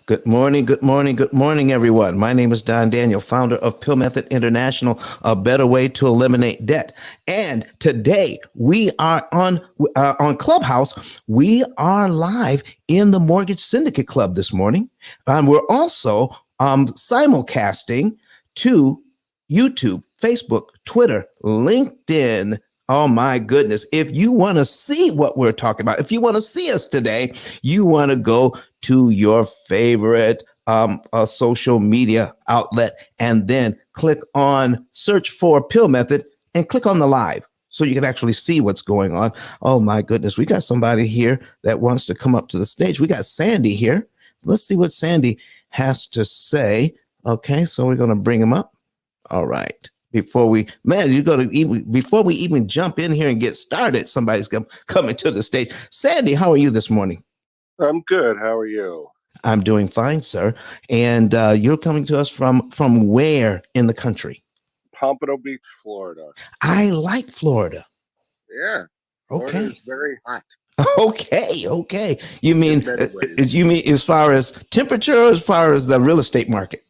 Good morning, good morning, good morning, everyone. My name is Don Daniel, founder of P.I.L.L Method International, a better way to eliminate debt. And today we are on Clubhouse. We are live in the Mortgage Syndicate Club this morning. We're also simulcasting to YouTube, Facebook, Twitter, LinkedIn. Oh my goodness. If you want to see what we're talking about, if you want to see us today, you want to go to your favorite social media outlet and then click on search for P.I.L.L Method and click on the live so you can actually see what's going on. Oh my goodness. We got somebody here that wants to come up to the stage. We got Sandy here. Let's see what Sandy has to say. Okay, so we're going to bring him up. All right. Before we even jump in here and get started, somebody's coming to the stage. Sandy, how are you this morning? I'm good. How are you? I'm doing fine, sir. And you're coming to us from where in the country? Pompano Beach, Florida. I like Florida. Yeah. Florida Okay. is very hot. Okay. You mean as far as temperature or as far as the real estate market?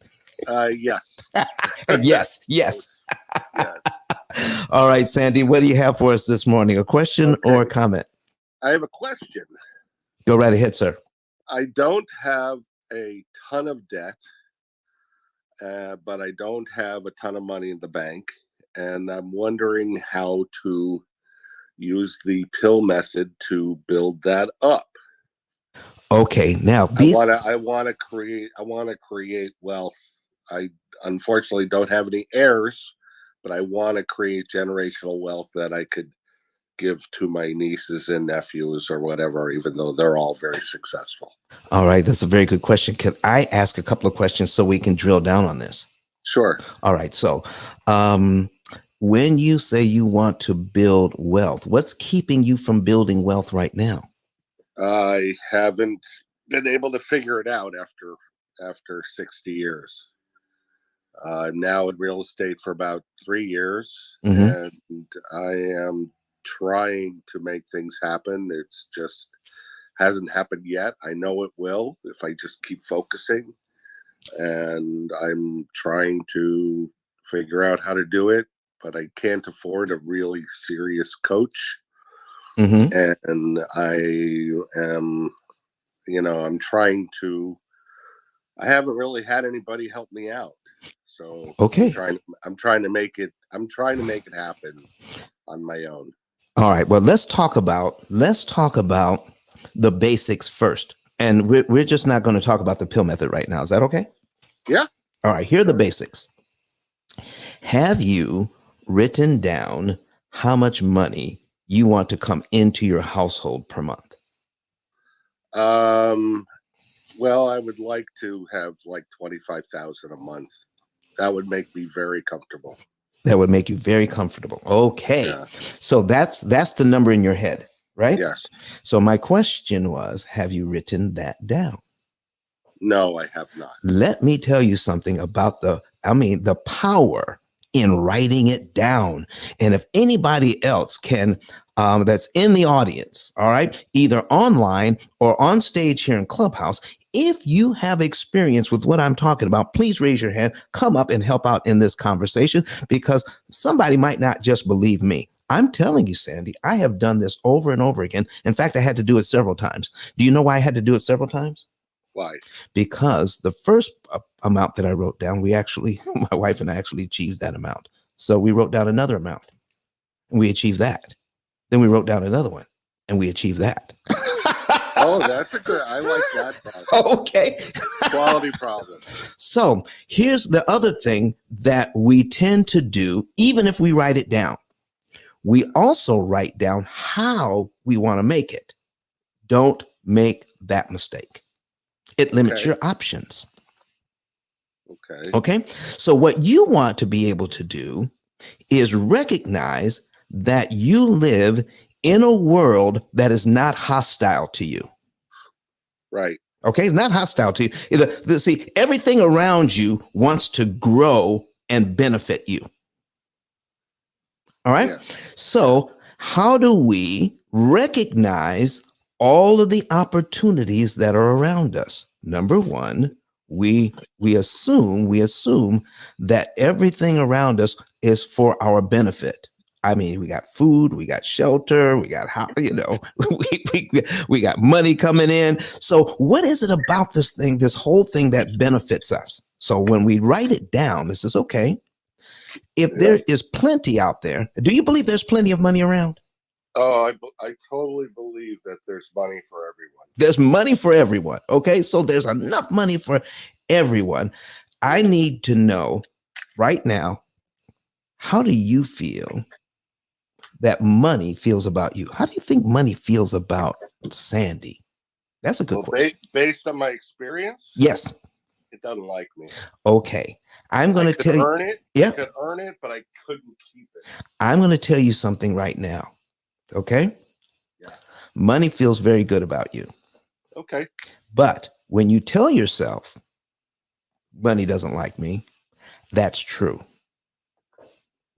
Yes. Yes. Yes. All right, Sandy, what do you have for us this morning? A question or a comment? I have a question. Go right ahead, sir. I don't have a ton of debt, but I don't have a ton of money in the bank. And I'm wondering how to use the P.I.L.L method to build that up. Okay, now I want to create wealth. I unfortunately don't have any heirs, but I want to create generational wealth that I could give to my nieces and nephews or whatever, even though they're all very successful. All right, that's a very good question. Can I ask a couple of questions so we can drill down on this? Sure. All right, so when you say you want to build wealth, what's keeping you from building wealth right now? I haven't been able to figure it out after 60 years. I'm now in real estate for about 3 years, and I am trying to make things happen. It's just hasn't happened yet. I know it will if I just keep focusing, and I'm trying to figure out how to do it, but I can't afford a really serious coach. And I am, I'm trying to, I haven't really had anybody help me out. So okay, I'm trying to make it happen on my own. All right, well, let's talk about the basics first. And we're just not going to talk about the P.I.L.L method right now. Is that okay? Yeah. All right, here are the basics. Have you written down how much money you want to come into your household per month? Well, I would like to have like 25,000 a month. That would make me very comfortable. That would make you very comfortable. Okay. Yeah. So that's the number in your head, right? Yes. So my question was, have you written that down? No, I have not. Let me tell you something about the power in writing it down. And if anybody else can, that's in the audience, all right, either online or on stage here in Clubhouse, if you have experience with what I'm talking about, please raise your hand, come up and help out in this conversation, because somebody might not just believe me. I'm telling you, Sandy, I have done this over and over again. In fact, I had to do it several times. Do you know why I had to do it several times? Why? Because the first amount that I wrote down, my wife and I actually achieved that amount. So we wrote down another amount and we achieved that. Then we wrote down another one and we achieved that. Oh, that's I like that problem. Okay. Quality problem. So here's the other thing that we tend to do, even if we write it down. We also write down how we want to make it. Don't make that mistake. It limits your options. Okay. So what you want to be able to do is recognize that you live in a world that is not hostile to you. Right. Okay. Not hostile to you. See, everything around you wants to grow and benefit you. All right. Yeah. So how do we recognize all of the opportunities that are around us? Number one, we assume that everything around us is for our benefit. I mean, we got food, we got shelter, we got how we got money coming in. So what is it about this whole thing that benefits us? So when we write it down, this is okay. If there is plenty out there, do you believe there's plenty of money around? Oh, I totally believe that there's money for everyone. There's money for everyone. Okay. So there's enough money for everyone. I need to know right now, how do you feel that money feels about you? How do you think money feels about Sandy? That's a good question. Based on my experience, yes, it doesn't like me. Okay. I'm going to tell you. I could earn it, but I couldn't keep it. I'm going to tell you something right now. Okay. Yeah. Money feels very good about you. Okay. But when you tell yourself money doesn't like me, that's true.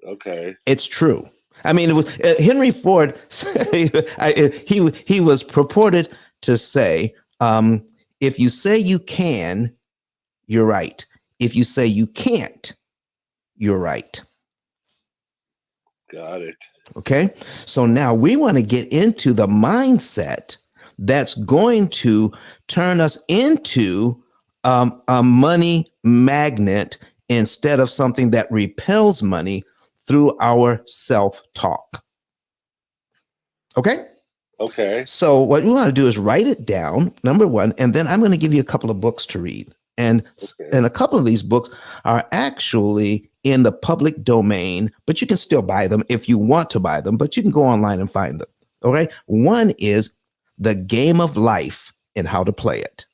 Okay. It's true. I mean, it was Henry Ford. He was purported to say, if you say you can, you're right. If you say you can't, you're right. Got it. Okay. So now we want to get into the mindset that's going to turn us into a money magnet instead of something that repels money through our self-talk. Okay. Okay. So what we want to do is write it down, number one, and then I'm going to give you a couple of books to read. And a couple of these books are actually in the public domain, but you can still buy them if you want to buy them, but you can go online and find them. Okay. One is The Game of Life and How to Play It.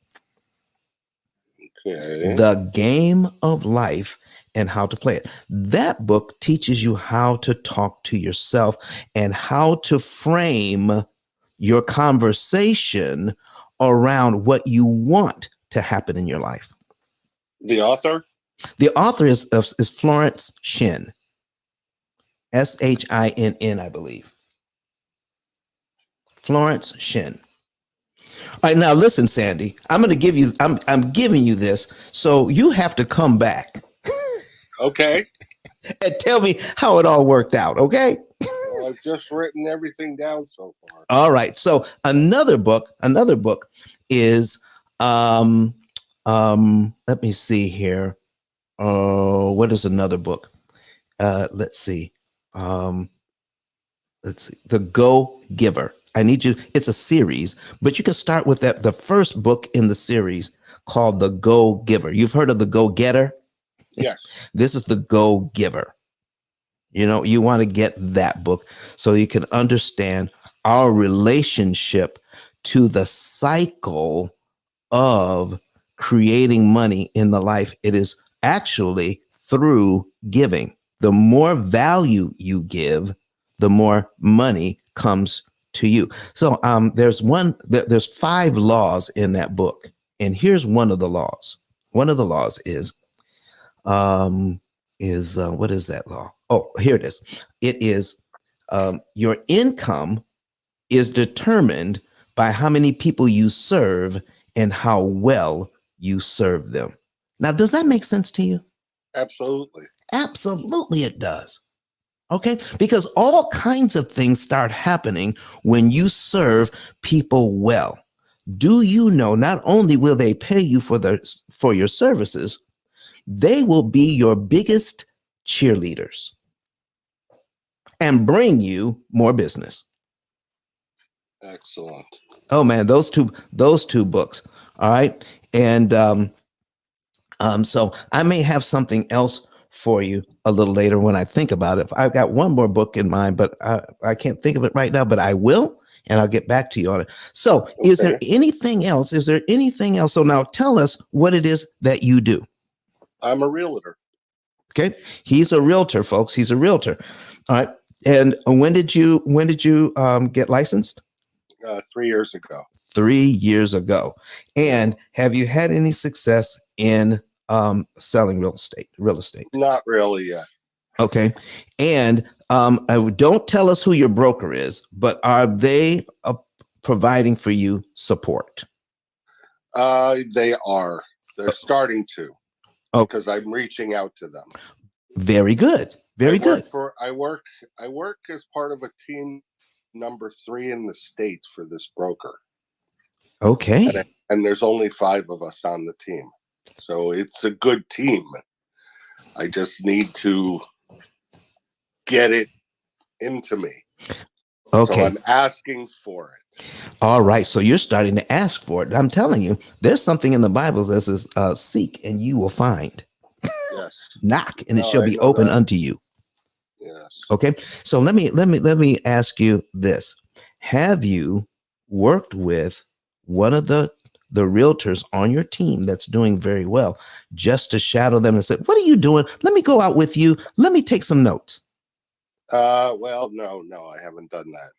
Okay. The Game of Life and How to Play It. That book teaches you how to talk to yourself and how to frame your conversation around what you want to happen in your life. The author? The author is Florence Shinn. Shinn, I believe. Florence Shinn. All right, now listen, Sandy. I'm giving you this, so you have to come back. Okay. And tell me how it all worked out, okay? Well, I've just written everything down so far. All right. So another book is let me see here. What is another book? Let's see. The Go Giver. I need you. It's a series, but you can start with the first book in the series called The Go Giver. You've heard of The Go Getter? Yes. This is The Go Giver. You know, you want to get that book so you can understand our relationship to the cycle of creating money in the life. It is actually through giving. The more value you give, the more money comes to you. So there's 5 laws in that book. And here's one of the laws. One of the laws is what is that law? Oh, here it is. It is your income is determined by how many people you serve and how well you serve them. Now, does that make sense to you? Absolutely. Absolutely, it does. Okay, because all kinds of things start happening when you serve people well. Do you know not only will they pay you for your services, they will be your biggest cheerleaders and bring you more business. Excellent. Oh man, those two books. All right. And so I may have something else for you a little later when I think about it. I've got one more book in mind, but I can't think of it right now, but I will, and I'll get back to you on it. So okay. Is there anything else? So now tell us what it is that you do. I'm a realtor. Okay. He's a realtor, folks. He's a realtor. All right. And when did you get licensed? 3 years ago. 3 years ago. And have you had any success in selling real estate? Not really yet. Okay. And don't tell us who your broker is, but are they providing for you support? They are. They're starting to, Oh, because I'm reaching out to them. very good. Very good. I work as part of a team number 3 in the state for this broker. Okay. And there's only 5 of us on the team. So it's a good team. I just need to get it into me. Okay. So I'm asking for it. All right. So you're starting to ask for it. I'm telling you, there's something in the Bible that says, seek and you will find. Yes. Knock and it shall I be know open that. unto you. Yes. Okay. So let me ask you this. Have you worked with one of the realtors on your team that's doing very well, just to shadow them and say, what are you doing? Let me go out with you. Let me take some notes. Well, no, I haven't done that.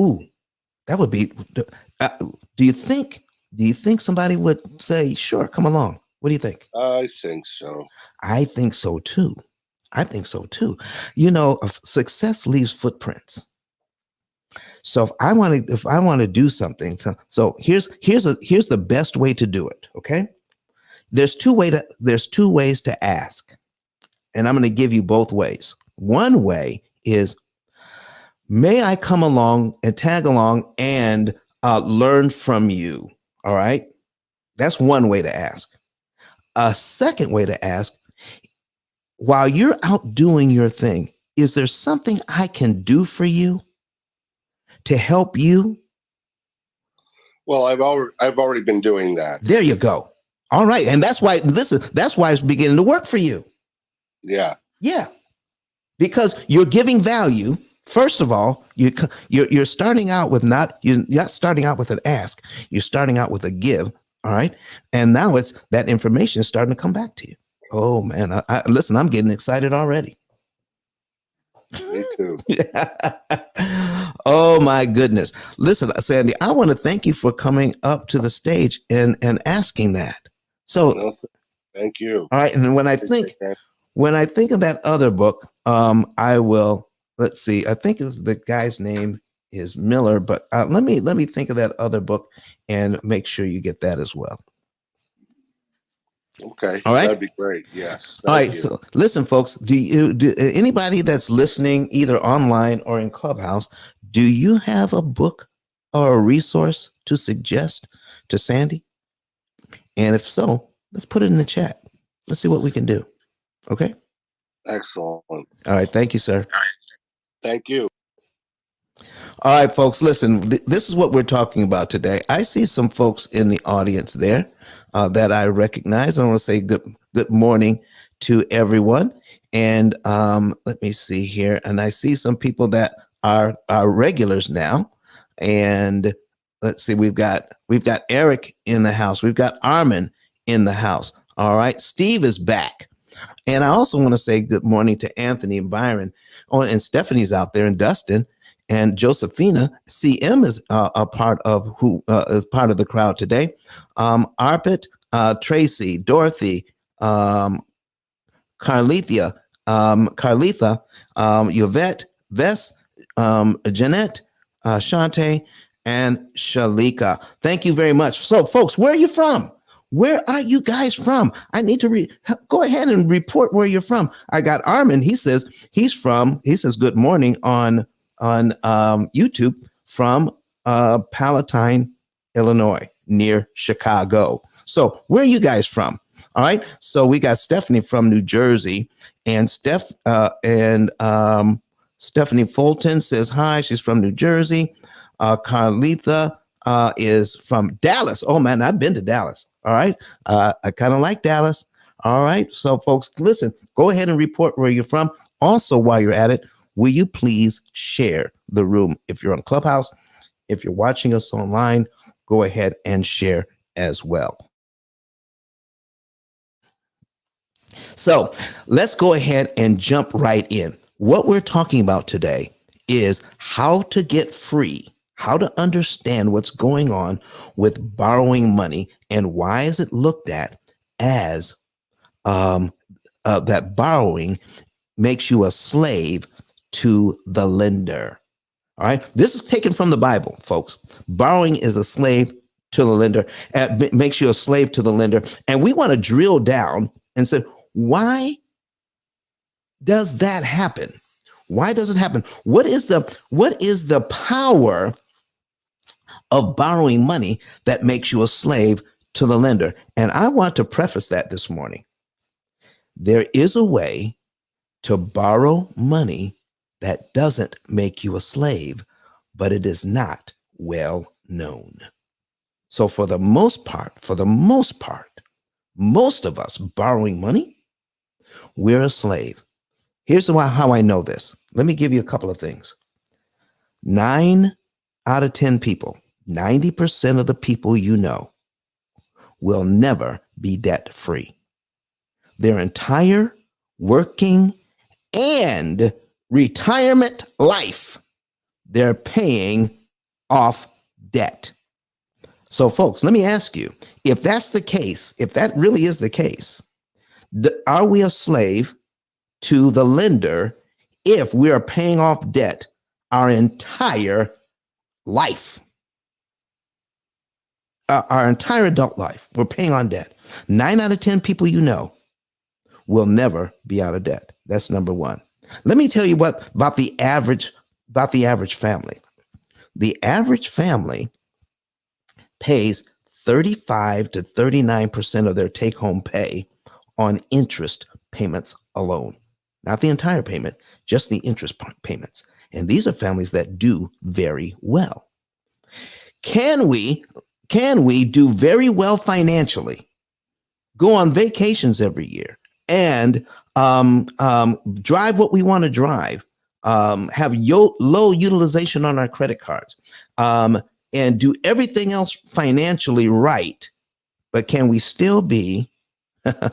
Ooh, that would be, do you think somebody would say, sure, come along? What do you think? I think so. I think so too. You know, success leaves footprints. So if I want to do something, so here's the best way to do it. Okay, there's two ways to ask, and I'm going to give you both ways. One way is, may I come along and tag along and learn from you? All right, that's one way to ask. A second way to ask, while you're out doing your thing, is there something I can do for you to help you? Well, I've already been doing that. There you go. All right. And that's why it's beginning to work for you. Yeah. Yeah. Because you're giving value. First of all, you're starting out with you're not starting out with an ask. You're starting out with a give. All right. And now it's that information is starting to come back to you. Oh man. Listen, I'm getting excited already. Me too. Oh my goodness. Listen, Sandy, I want to thank you for coming up to the stage and asking that. So no, thank you. All right. And when I think of that other book, I will, let's see, I think the guy's name is Miller, but let me think of that other book and make sure you get that as well. Okay. All right. That'd be great. Yes. All right. So listen, folks, do anybody that's listening either online or in Clubhouse, do you have a book or a resource to suggest to Sandy? And if so, let's put it in the chat. Let's see what we can do. Okay. Excellent. All right. Thank you, sir. Thank you. All right, folks, listen, this is what we're talking about today. I see some folks in the audience there that I recognize. I want to say good morning to everyone. And let me see here. And I see some people that are regulars now. And let's see, we've got Eric in the house. We've got Armin in the house. All right, Steve is back. And I also want to say good morning to Anthony and Byron. Oh, and Stephanie's out there, and Dustin. And Josephina, CM is a part of is part of the crowd today. Arpit, Tracy, Dorothy, Carlithia, Yvette, Vess, Jeanette, Shante, and Shalika. Thank you very much. So, folks, where are you from? Where are you guys from? I need to go ahead and report where you're from. I got Armin. He says good morning on YouTube from Palatine, Illinois, near Chicago. So where are you guys from? All right. So we got Stephanie from New Jersey, and Stephanie Fulton says hi. She's from New Jersey. Carlitha is from Dallas. Oh man, I've been to Dallas. All right. I kind of like Dallas. All right. So folks, listen, go ahead and report where you're from. Also, while you're at it, will you please share the room? If you're on Clubhouse, if you're watching us online, go ahead and share as well. So let's go ahead and jump right in. What we're talking about today is how to get free, how to understand what's going on with borrowing money, and why is it looked at as that borrowing makes you a slave to the lender. All right. This is taken from the Bible, folks. Borrowing is a slave to the lender, makes you a slave to the lender. And we want to drill down and say, why does that happen? Why does it happen? What is the power of borrowing money that makes you a slave to the lender? And I want to preface that this morning. There is a way to borrow money that doesn't make you a slave, but it is not well known. So for the most part, most of us borrowing money, we're a slave. Here's how I know this. Let me give you a couple of things. 9 out of 10 people, 90% of the people you know, will never be debt free. Their entire working and retirement life, they're paying off debt. So, folks, let me ask you, if that's the case, if that really is the case, are we a slave to the lender if we are paying off debt our entire life? Our entire adult life, we're paying on debt. 9 out of 10 people you know will never be out of debt. That's number one. Let me tell you what about the average family. The average family pays 35 to 39% of their take-home pay on interest payments alone. Not the entire payment, just the interest payments. And these are families that do very well. Can we do very well financially, go on vacations every year, and drive what we want to drive, have low utilization on our credit cards, and do everything else financially right? But can we still be a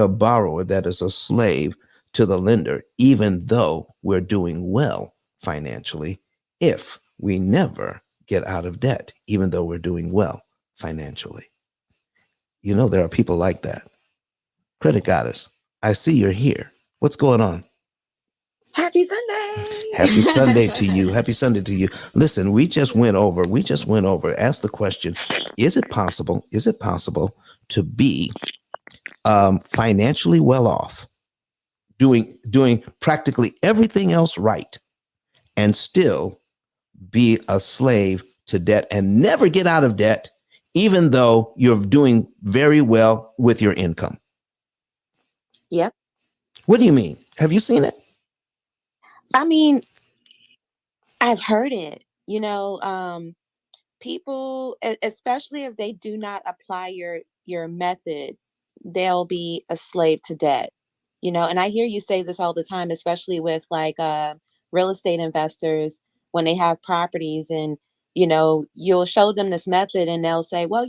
borrower that is a slave to the lender, even though we're doing well financially, if we never get out of debt, even though we're doing well financially? You know, there are people like that. Credit Goddess, I see you're here. What's going on? Happy Sunday. Happy Sunday to you. Happy Sunday to you. Listen, we just went over, asked the question, is it possible to be financially well off, doing practically everything else right, and still be a slave to debt and never get out of debt, even though you're doing very well with your income? Yep. What do you mean? Have you seen it? I mean, I've heard it. People, especially if they do not apply your method, they'll be a slave to debt. And I hear you say this all the time, especially with like real estate investors when they have properties, and you'll show them this method and they'll say, well,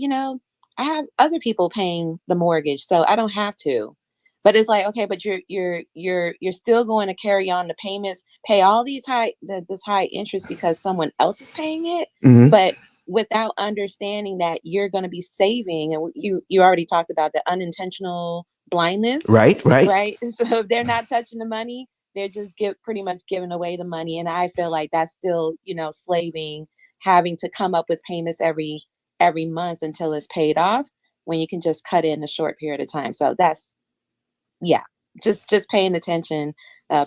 I have other people paying the mortgage, so I don't have to. But it's like, okay, but you're still going to carry on the payments, pay all this high interest because someone else is paying it. Mm-hmm. But without understanding that you're going to be saving, and you already talked about the unintentional blindness, Right. right? So if they're not touching the money, they're just pretty much giving away the money. And I feel like that's still, slaving, having to come up with payments every month until it's paid off, when you can just cut it in a short period of time. So that's, yeah, just paying attention.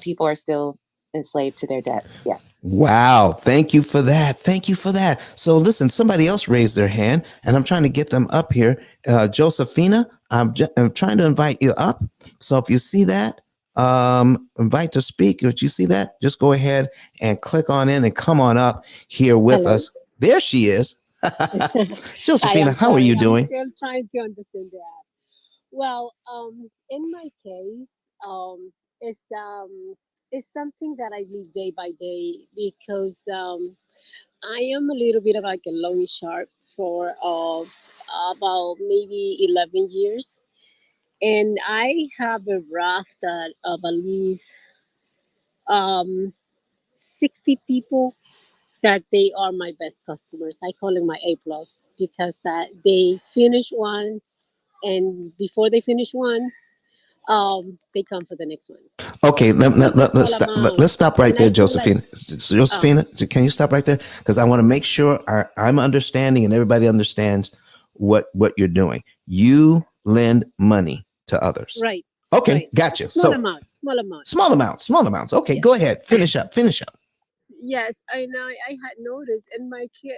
People are still enslaved to their debts. Yeah. Wow. Thank you for that. So listen, somebody else raised their hand and I'm trying to get them up here. Josephina, I'm trying to invite you up. So if you see that, invite to speak. If you see that, just go ahead and click on in and come on up here with Hello. us. There she is. Josephina, I'm how are you sorry. I'm doing? still trying to understand that. Well, in my case, it's something that I live day by day because I am a little bit of like a loan shark for about maybe 11 years. And I have a raft that of at least um, 60 people that they are my best customers. I call them my A plus because that they finish one, and before they finish one, they come for the next one. Okay, Small amount. let's stop right And I there, do like, Josephine. Josephina, can you stop right there? Because I want to make sure I'm understanding and everybody understands what you're doing. You lend money to others. right, Okay, right. gotcha. Small So amount, small amount. small amounts. Okay, Yeah. go ahead. Finish up. Yes, I know. I had noticed, and my kid,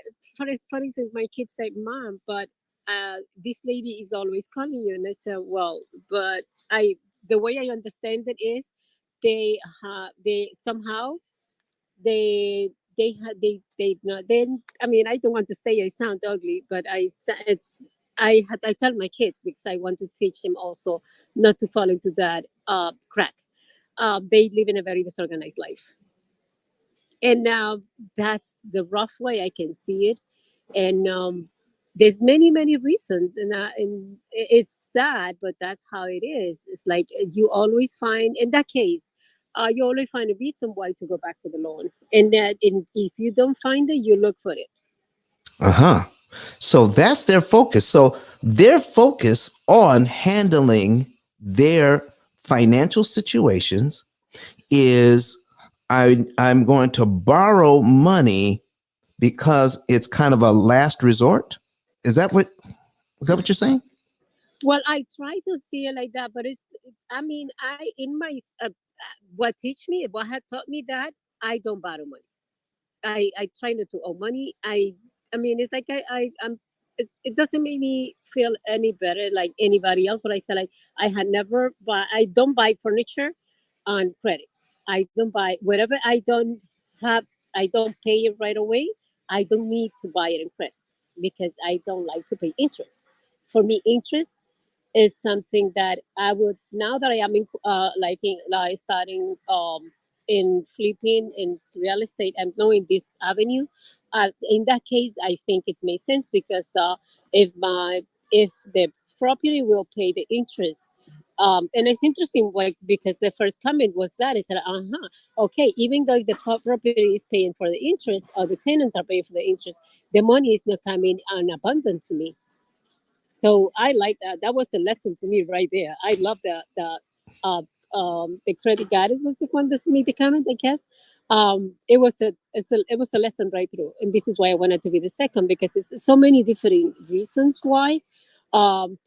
funny thing, my kid said, "Mom, but this lady is always calling you," and I said, "Well, but I, the way I understand it is, they somehow they not then. I mean, I don't want to say it sounds ugly, but I tell my kids because I want to teach them also not to fall into that crack. They live in a very disorganized life, and that's the rough way I can see it. And there's many reasons, and it's sad, but that's how it is. It's like you always find in that case, you always find a reason why to go back for the loan, and if you don't find it, you look for it. Uh-huh. So that's their focus. So their focus on handling their financial situations is I'm going to borrow money because it's kind of a last resort. Is that what you're saying? Well, I try to see it like that, but I mean, I in my what teach me, what had taught me that I don't borrow money. I try not to owe money. I mean, it's like I'm. It doesn't make me feel any better like anybody else. But I said like I had never buy. I don't buy furniture on credit. I don't buy whatever I don't have. I don't pay it right away. I don't need to buy it in credit because I don't like to pay interest. For me, interest is something that I would now that I am in like starting in flipping in real estate. I'm going this avenue. In that case, I think it makes sense because if my if the property will pay the interest. And it's interesting, like because the first comment was that I said, okay, even though the property is paying for the interest or the tenants are paying for the interest, the money is not coming in abundant to me. So I like that. That was a lesson to me right there. I love uh, the credit guidance was the one that made the comments. I guess it was a lesson right through, and this is why I wanted to be the second because it's so many different reasons why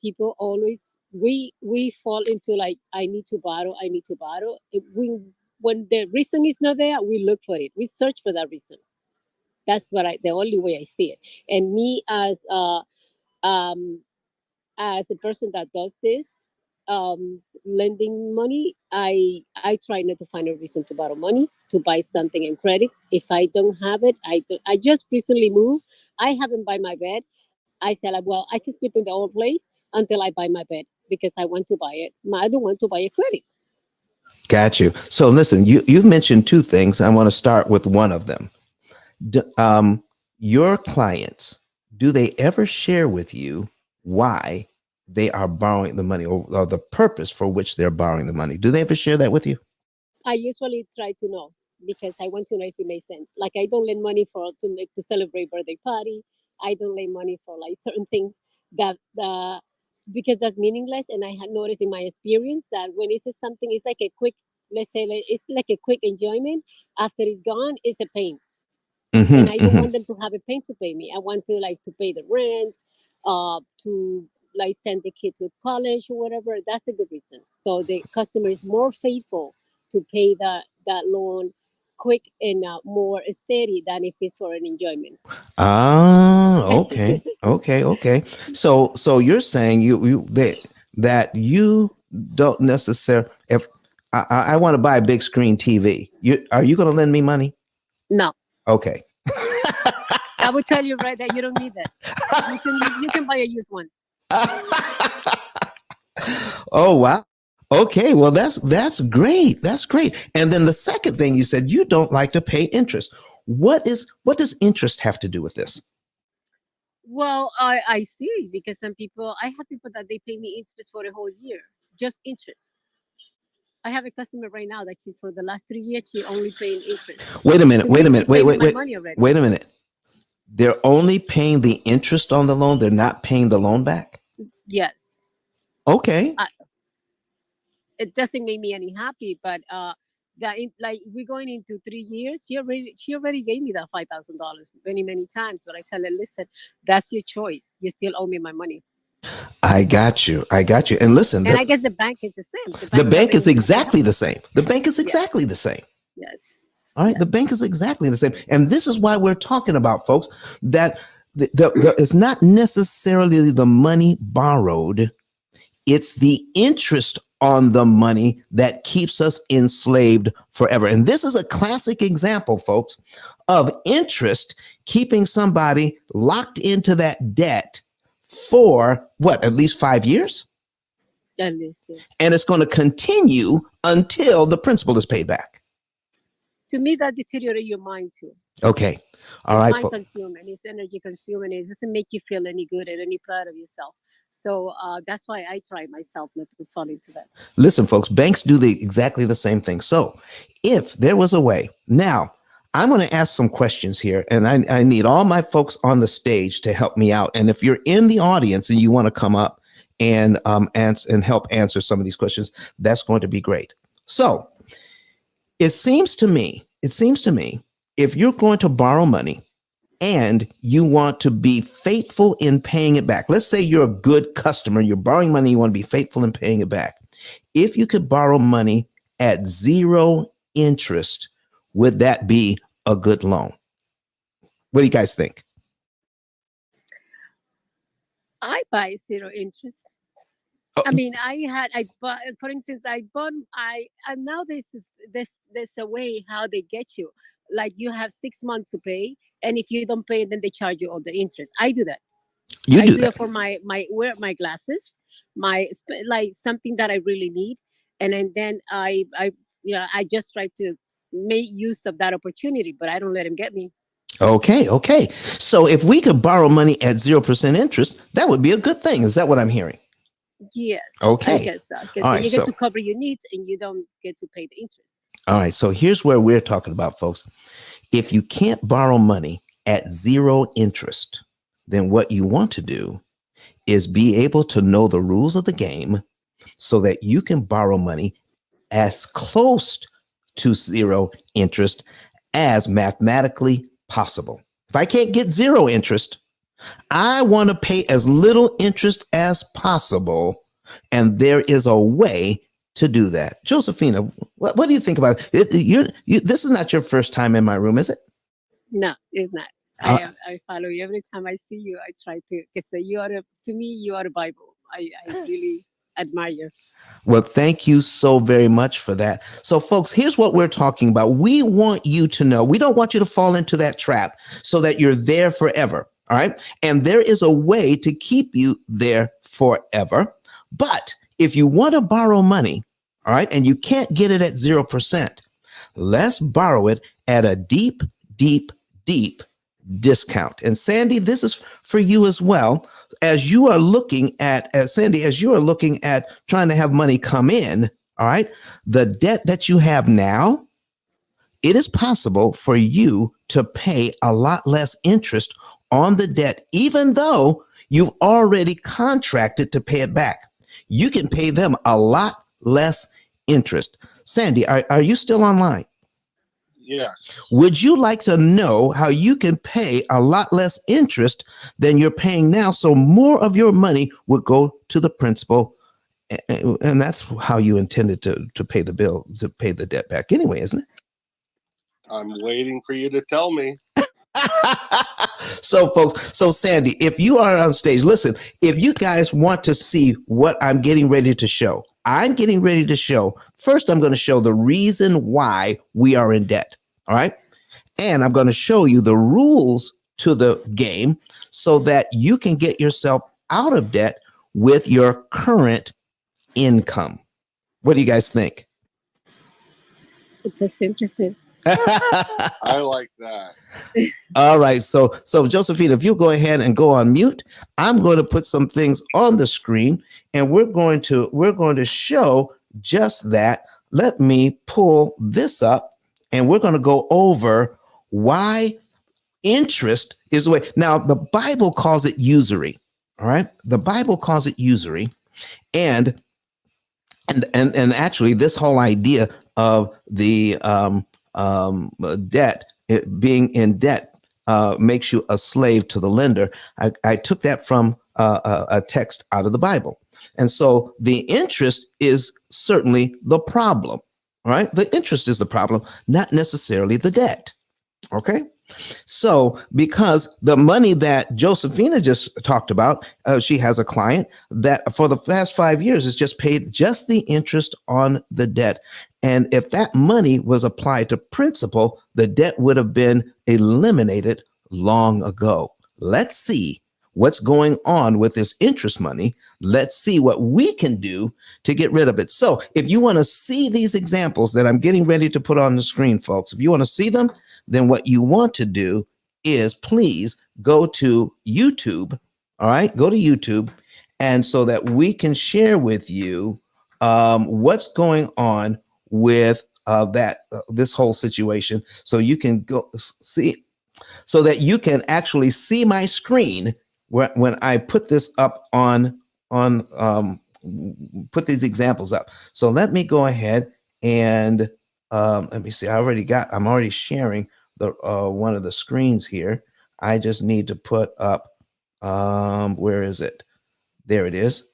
people always we fall into like I need to borrow. When the reason is not there, we look for it. We search for that reason. That's the only way I see it. And me um as a person that does this lending money, I try not to find a reason to borrow money to buy something in credit. If I don't have it, I just recently moved. I haven't buy my bed. I said like, well, I can sleep in the old place until I buy my bed because I want to buy it. I don't want to buy a credit. Got you. So listen, you've mentioned two things. I want to start with one of them. Your clients, do they ever share with you why they are borrowing the money or the purpose for which they're borrowing the money? Do they ever share that with you? I usually try to know because I want to know if it makes sense. Like I don't lend money for to celebrate birthday party. I don't lend money for like certain things that because that's meaningless. And I had noticed in my experience that when it's something, it's like a quick, let's say it's like a quick enjoyment. After it's gone, it's a pain, and I don't want them to have a pain to pay me. I want to like to pay the rent, to like send the kid to college or whatever. That's a good reason. So the customer is more faithful to pay that loan quick and more steady than if it's for an enjoyment. Ah, okay. So you're saying that you don't necessarily. If I want to buy a big screen TV, are you going to lend me money? No, Okay. I would tell you right that you don't need that. You can buy a used one. Oh wow. Okay, well that's great. That's great. And then the second thing you said, you don't like to pay interest. What does interest have to do with this? Well, I see because some people I have people that they pay me interest for a whole year, just interest. I have a customer right now that she's for the last 3 years she only paying interest. Wait a minute. To me, she Wait, paid me wait, my wait. money already. Wait a minute. They're only paying the interest on the loan. They're not paying the loan back. Yes. Okay. it doesn't make me any happy. But like we're going into 3 years. She already gave me that $5,000 many times. But I tell her, listen, that's your choice. You still owe me my money. I got you. I got you. And listen, And I guess the bank is the same. The the bank bank is haven't exactly helped. the same. The bank is Yes, exactly the same. yes, All right. The yes. bank is exactly the same. And this is why we're talking about, folks, that it's not necessarily the money borrowed, it's the interest on the money that keeps us enslaved forever. And this is a classic example, folks, of interest keeping somebody locked into that debt for what, at least 5 years? At least, yes. And it's going to continue until the principal is paid back. To me, that deteriorates your mind too. Okay. All It's right. mind consuming. It's energy consuming. It doesn't make you feel any good or any proud of yourself. So that's why I try myself not to fall into that. Listen, folks, banks do exactly the same thing. So if there was a way, now I'm going to ask some questions here, and I need all my folks on the stage to help me out. And if you're in the audience and you want to come up and answer and help answer some of these questions, that's going to be great. So it seems to me, if you're going to borrow money and you want to be faithful in paying it back, let's say you're a good customer, you're borrowing money, you want to be faithful in paying it back. If you could borrow money at zero interest, would that be a good loan? What do you guys think? I buy zero interest. I mean, I bought, for instance, and now there's a way how they get you. Like you have 6 months to pay, and if you don't pay, then they charge you all the interest. I do that. You I do do that. it for my glasses, like something that I really need, and then I just try to make use of that opportunity, but I don't let them get me. Okay. Okay. So if we could borrow money at 0% interest, that would be a good thing. Is that what I'm hearing? Yes, I Okay. guess so. Because All then right. you get So, to cover your needs, and you don't get to pay the interest. all right. So here's where we're talking about, folks. If you can't borrow money at zero interest, then what you want to do is be able to know the rules of the game so that you can borrow money as close to zero interest as mathematically possible. If I can't get zero interest, I want to pay as little interest as possible. And there is a way to do that. Josephina, what do you think about it? This is not your first time in my room, is it? No, it's not. Uh, I follow you every time I see you. I try to because to me you are the Bible. I really admire you. Well, thank you so very much for that. So, folks, here's what we're talking about. We want you to know, we don't want you to fall into that trap so that you're there forever. All right. And there is a way to keep you there forever. But if you want to borrow money, all right, and you can't get it at 0%, let's borrow it at a deep, deep, deep discount. And Sandy, this is for you as well. As you are looking at, as Sandy, as you are looking at trying to have money come in, all right, the debt that you have now, it is possible for you to pay a lot less interest on the debt, even though you've already contracted to pay it back. You can pay them a lot less interest. Sandy, are you still online? Yes. Would you like to know how you can pay a lot less interest than you're paying now? So more of your money would go to the principal. And that's how you intended to pay the bill, to pay the debt back anyway, isn't it? I'm waiting for you to tell me. So, folks, so Sandy, if you are on stage, listen, if you guys want to see what I'm getting ready to show, first, I'm going to show the reason why we are in debt. All right. And I'm going to show you the rules to the game so that you can get yourself out of debt with your current income. What do you guys think? It's just interesting. I like that. All right. So Josephine, if you go ahead and go on mute, I'm going to put some things on the screen and we're going to show just that. Let me pull this up and we're going to go over why interest is the way. Now, the Bible calls it usury. All right. The Bible calls it usury. And And actually, this whole idea of the debt, being in debt, makes you a slave to the lender. I took that from a text out of the Bible. And so the interest is certainly the problem, right? The interest is the problem, not necessarily the debt. Okay. So, because the money that Josephina just talked about, she has a client that for the past 5 years has just paid just the interest on the debt. And if that money was applied to principal, the debt would have been eliminated long ago. Let's see what's going on with this interest money. Let's see what we can do to get rid of it. So, if you want to see these examples that I'm getting ready to put on the screen, folks, if you want to see them, then what you want to do is please go to YouTube. All right, go to YouTube, and so that we can share with you what's going on with this whole situation, so you can go see, so that you can actually see my screen when I put this up on put these examples up. So let me go ahead and let me see. I'm already sharing the one of the screens here. I just need to put up, where is it? There it is.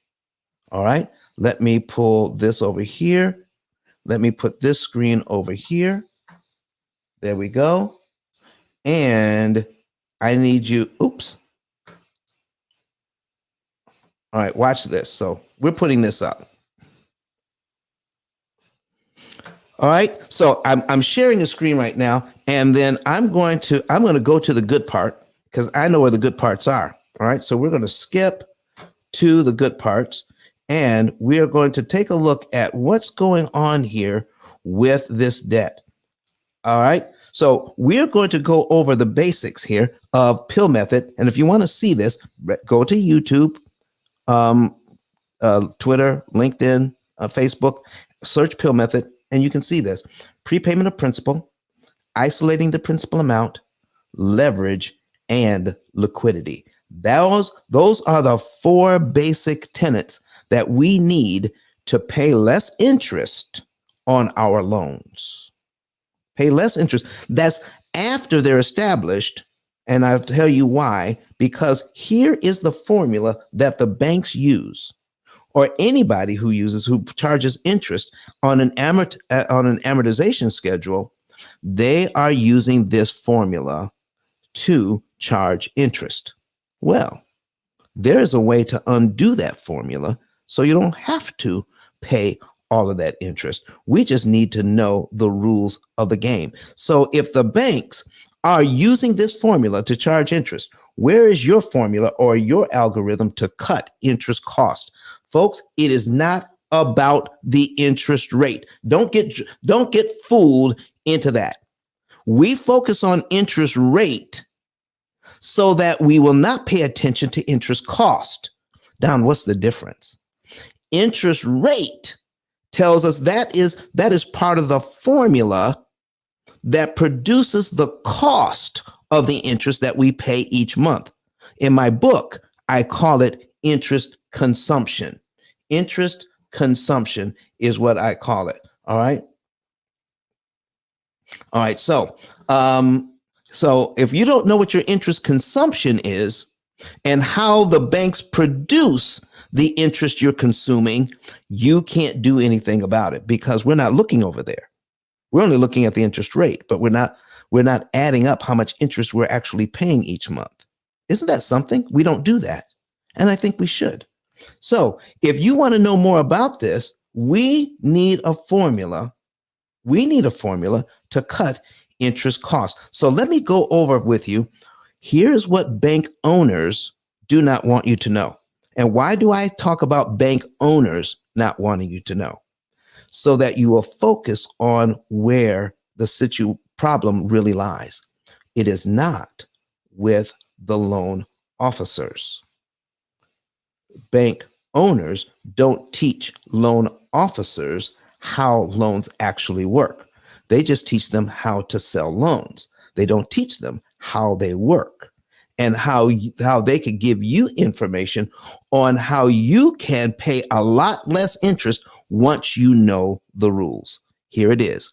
All right. Let me pull this over here. Let me put this screen over here. There we go. And I need you. Oops. All right. Watch this. So we're putting this up. All right. So I'm sharing a screen right now, and then I'm going to go to the good part, because I know where the good parts are. All right. So we're going to skip to the good parts, and we are going to take a look at what's going on here with this debt. All right. So we're going to go over the basics here of P.I.L.L method. And if you want to see this, go to YouTube, Twitter, LinkedIn, Facebook, search P.I.L.L method, and you can see this: prepayment of principal, isolating the principal amount, leverage, and liquidity. Those are the four basic tenets that we need to pay less interest on our loans. Pay less interest. That's after they're established. And I'll tell you why, because here is the formula that the banks use, or anybody who charges interest on an amortization schedule. They are using this formula to charge interest. Well, there is a way to undo that formula so you don't have to pay all of that interest. We just need to know the rules of the game. So if the banks are using this formula to charge interest, where is your formula or your algorithm to cut interest cost? Folks, it is not about the interest rate. Don't get fooled into that. We focus on interest rate so that we will not pay attention to interest cost. Don, what's the difference? Interest rate tells us that is part of the formula that produces the cost of the interest that we pay each month. In my book, I call it interest consumption. Interest consumption is what I call it. All right. All right. So if you don't know what your interest consumption is and how the banks produce the interest you're consuming, you can't do anything about it, because we're not looking over there. We're only looking at the interest rate, but we're not adding up how much interest we're actually paying each month. Isn't that something? We don't do that. And I think we should. So if you want to know more about this, we need a formula. We need a formula to cut interest costs. So let me go over with you. Here's what bank owners do not want you to know. And why do I talk about bank owners not wanting you to know? So that you will focus on where the problem really lies. It is not with the loan officers. Bank owners don't teach loan officers how loans actually work. They just teach them how to sell loans. They don't teach them how they work and how they could give you information on how you can pay a lot less interest once you know the rules. Here it is.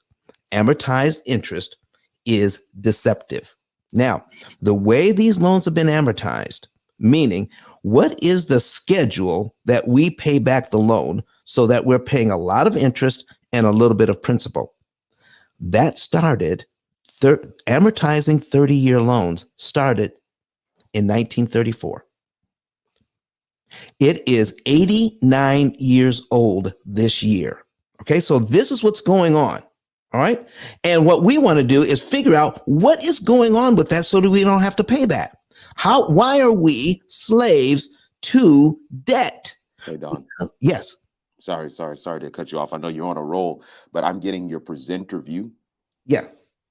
Amortized interest is deceptive. Now, the way these loans have been amortized, meaning what is the schedule that we pay back the loan so that we're paying a lot of interest and a little bit of principal? That started, amortizing 30-year loans started in 1934. It is 89 years old this year. Okay, so this is what's going on. All right. And what we want to do is figure out what is going on with that so that we don't have to pay that. Why are we slaves to debt? Hey, Don. Yes. Sorry to cut you off. I know you're on a roll, but I'm getting your presenter view. Yeah.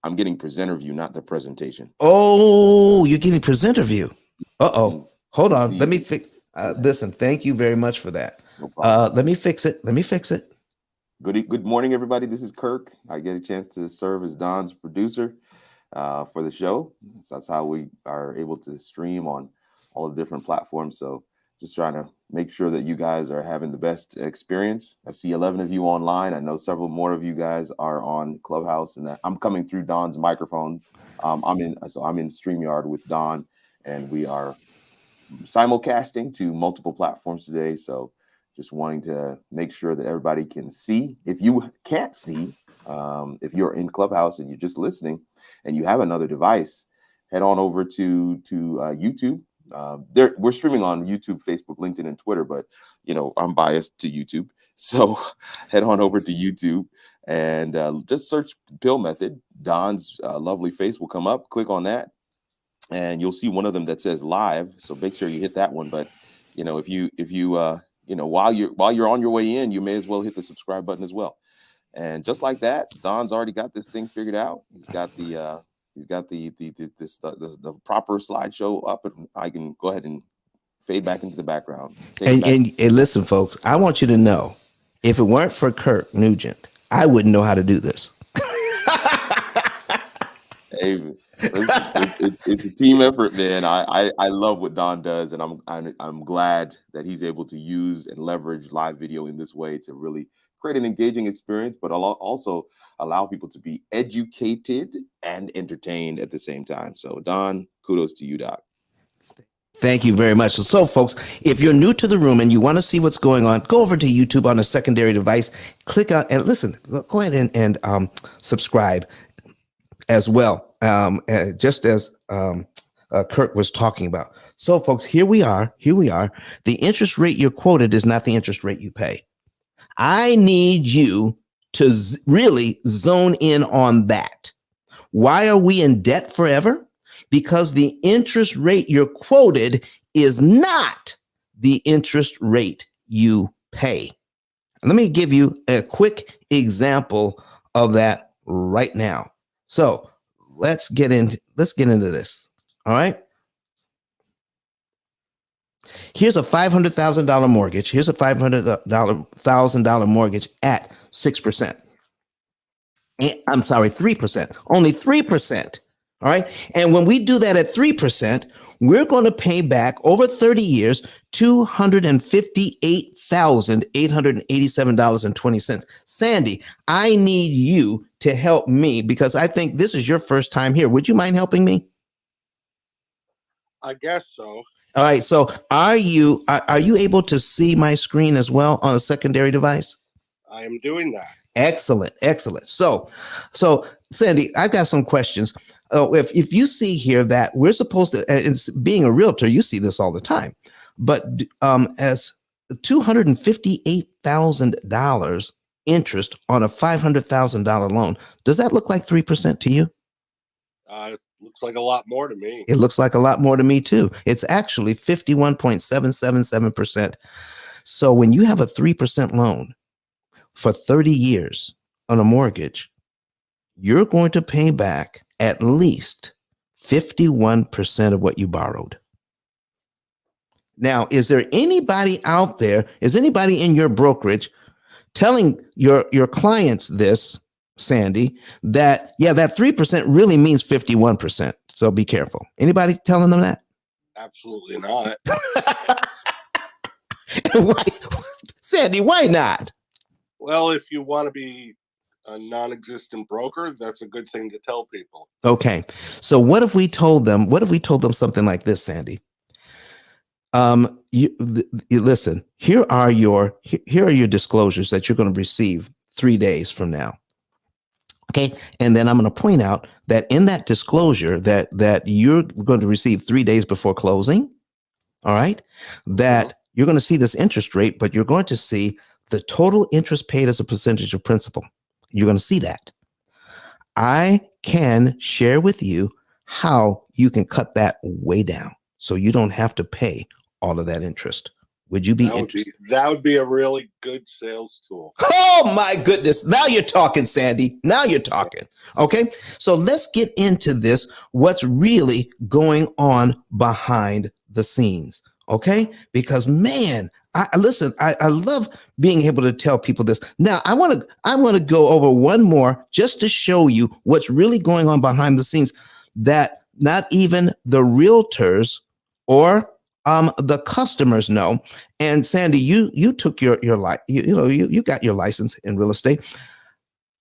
I'm getting presenter view, not the presentation. Oh, you're getting presenter view. Uh-oh. Hold on. See, Let me fix. Listen, thank you very much for that. No problem. Let me fix it. Good morning, everybody. This is Kirk. I get a chance to serve as Don's producer for the show. So that's how we are able to stream on all the different platforms. So just trying to make sure that you guys are having the best experience. I see 11 of you online. I know several more of you guys are on Clubhouse, and I'm coming through Don's microphone. I'm in StreamYard with Don, and we are simulcasting to multiple platforms today. So just wanting to make sure that everybody can see. If you can't see, if you're in Clubhouse and you're just listening and you have another device, head on over to YouTube. We're streaming on YouTube, Facebook, LinkedIn, and Twitter, but I'm biased to YouTube. So head on over to YouTube and just search P.I.L.L Method. Don's lovely face will come up. Click on that, and you'll see one of them that says live. So make sure you hit that one. But if you while you're on your way in, you may as well hit the subscribe button as well. And just like that, Don's already got this thing figured out. He's got the proper slideshow up, and I can go ahead and fade back into the background. And listen, folks, I want you to know, if it weren't for Kirk Nugent, I wouldn't know how to do this. Hey, it's a team effort, man. I love what Don does, and I'm glad that he's able to use and leverage live video in this way to really create an engaging experience, but also allow people to be educated and entertained at the same time. So Don, kudos to you, Doc. Thank you very much. So folks, if you're new to the room and you want to see what's going on, go over to YouTube on a secondary device, click on and listen. Go ahead and subscribe as well, just as Kirk was talking about. So folks, here we are. The interest rate you're quoted is not the interest rate you pay. I need you to really zone in on that. Why are we in debt forever? Because the interest rate you're quoted is not the interest rate you pay. And let me give you a quick example of that right now. So let's get into this. All right. Here's a $500,000 mortgage. Here's a $500,000 mortgage at 6%. I'm sorry, 3%. Only 3%. All right. And when we do that at 3%, we're going to pay back over 30 years $258,887.20. Sandy, I need you to help me because I think this is your first time here. Would you mind helping me? I guess so. All right. So are you able to see my screen as well on a secondary device? I am doing that. Excellent. So Sandy, I've got some questions. If you see here that we're supposed to, and being a realtor, you see this all the time, but as $258,000 interest on a $500,000 loan, does that look like 3% to you? It looks like a lot more to me. It looks like a lot more to me too. It's actually 51.777%. So when you have a 3% loan for 30 years on a mortgage, you're going to pay back at least 51% of what you borrowed. Now, is there anybody out there, is anybody in your brokerage telling your clients this, Sandy, that, yeah, that 3% really means 51%. So be careful. Anybody telling them that? Absolutely not. Why, Sandy, why not? Well, if you want to be a non-existent broker, that's a good thing to tell people. Okay. So what if we told them something like this, Sandy? Listen, here are your disclosures that you're going to receive 3 days from now. Okay. And then I'm going to point out that in that disclosure that you're going to receive 3 days before closing. All right. That you're going to see this interest rate, but you're going to see the total interest paid as a percentage of principal. You're going to see that. I can share with you how you can cut that way down so you don't have to pay all of that interest. Would you be interested? That would be a really good sales tool. Oh my goodness. Now you're talking, Sandy. Now you're talking. Okay. So let's get into this. What's really going on behind the scenes. Okay. Because man, I love being able to tell people this. Now I want to go over one more just to show you what's really going on behind the scenes that not even the realtors or the customers know. And Sandy, you took your you got your license in real estate.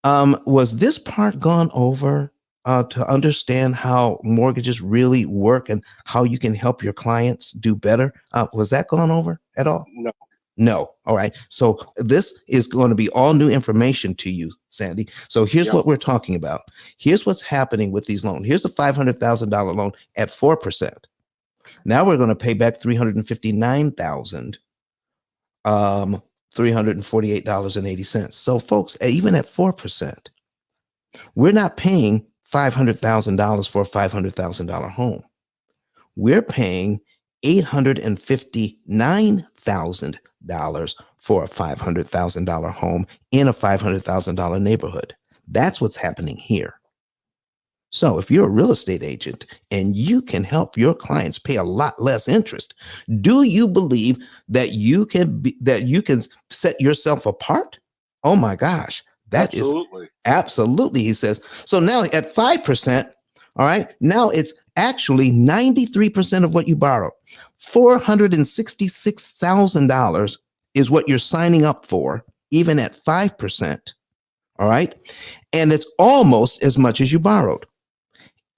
Was this part gone over to understand how mortgages really work and how you can help your clients do better? Was that gone over at all? No. No. All right. So this is going to be all new information to you, Sandy. So here's what we're talking about. Here's what's happening with these loans. Here's a $500,000 loan at 4%. Now we're going to pay back $349,348.80. So folks, even at 4%, we're not paying $500,000 for a $500,000 home. We're paying $859,000 for a $500,000 home in a $500,000 neighborhood. That's what's happening here. So if you're a real estate agent and you can help your clients pay a lot less interest, do you believe that you can set yourself apart? Oh my gosh, that absolutely. Is absolutely, he says. So now at 5%, all right, now it's actually 93% of what you borrowed. $466,000 is what you're signing up for, even at 5%. All right. And it's almost as much as you borrowed.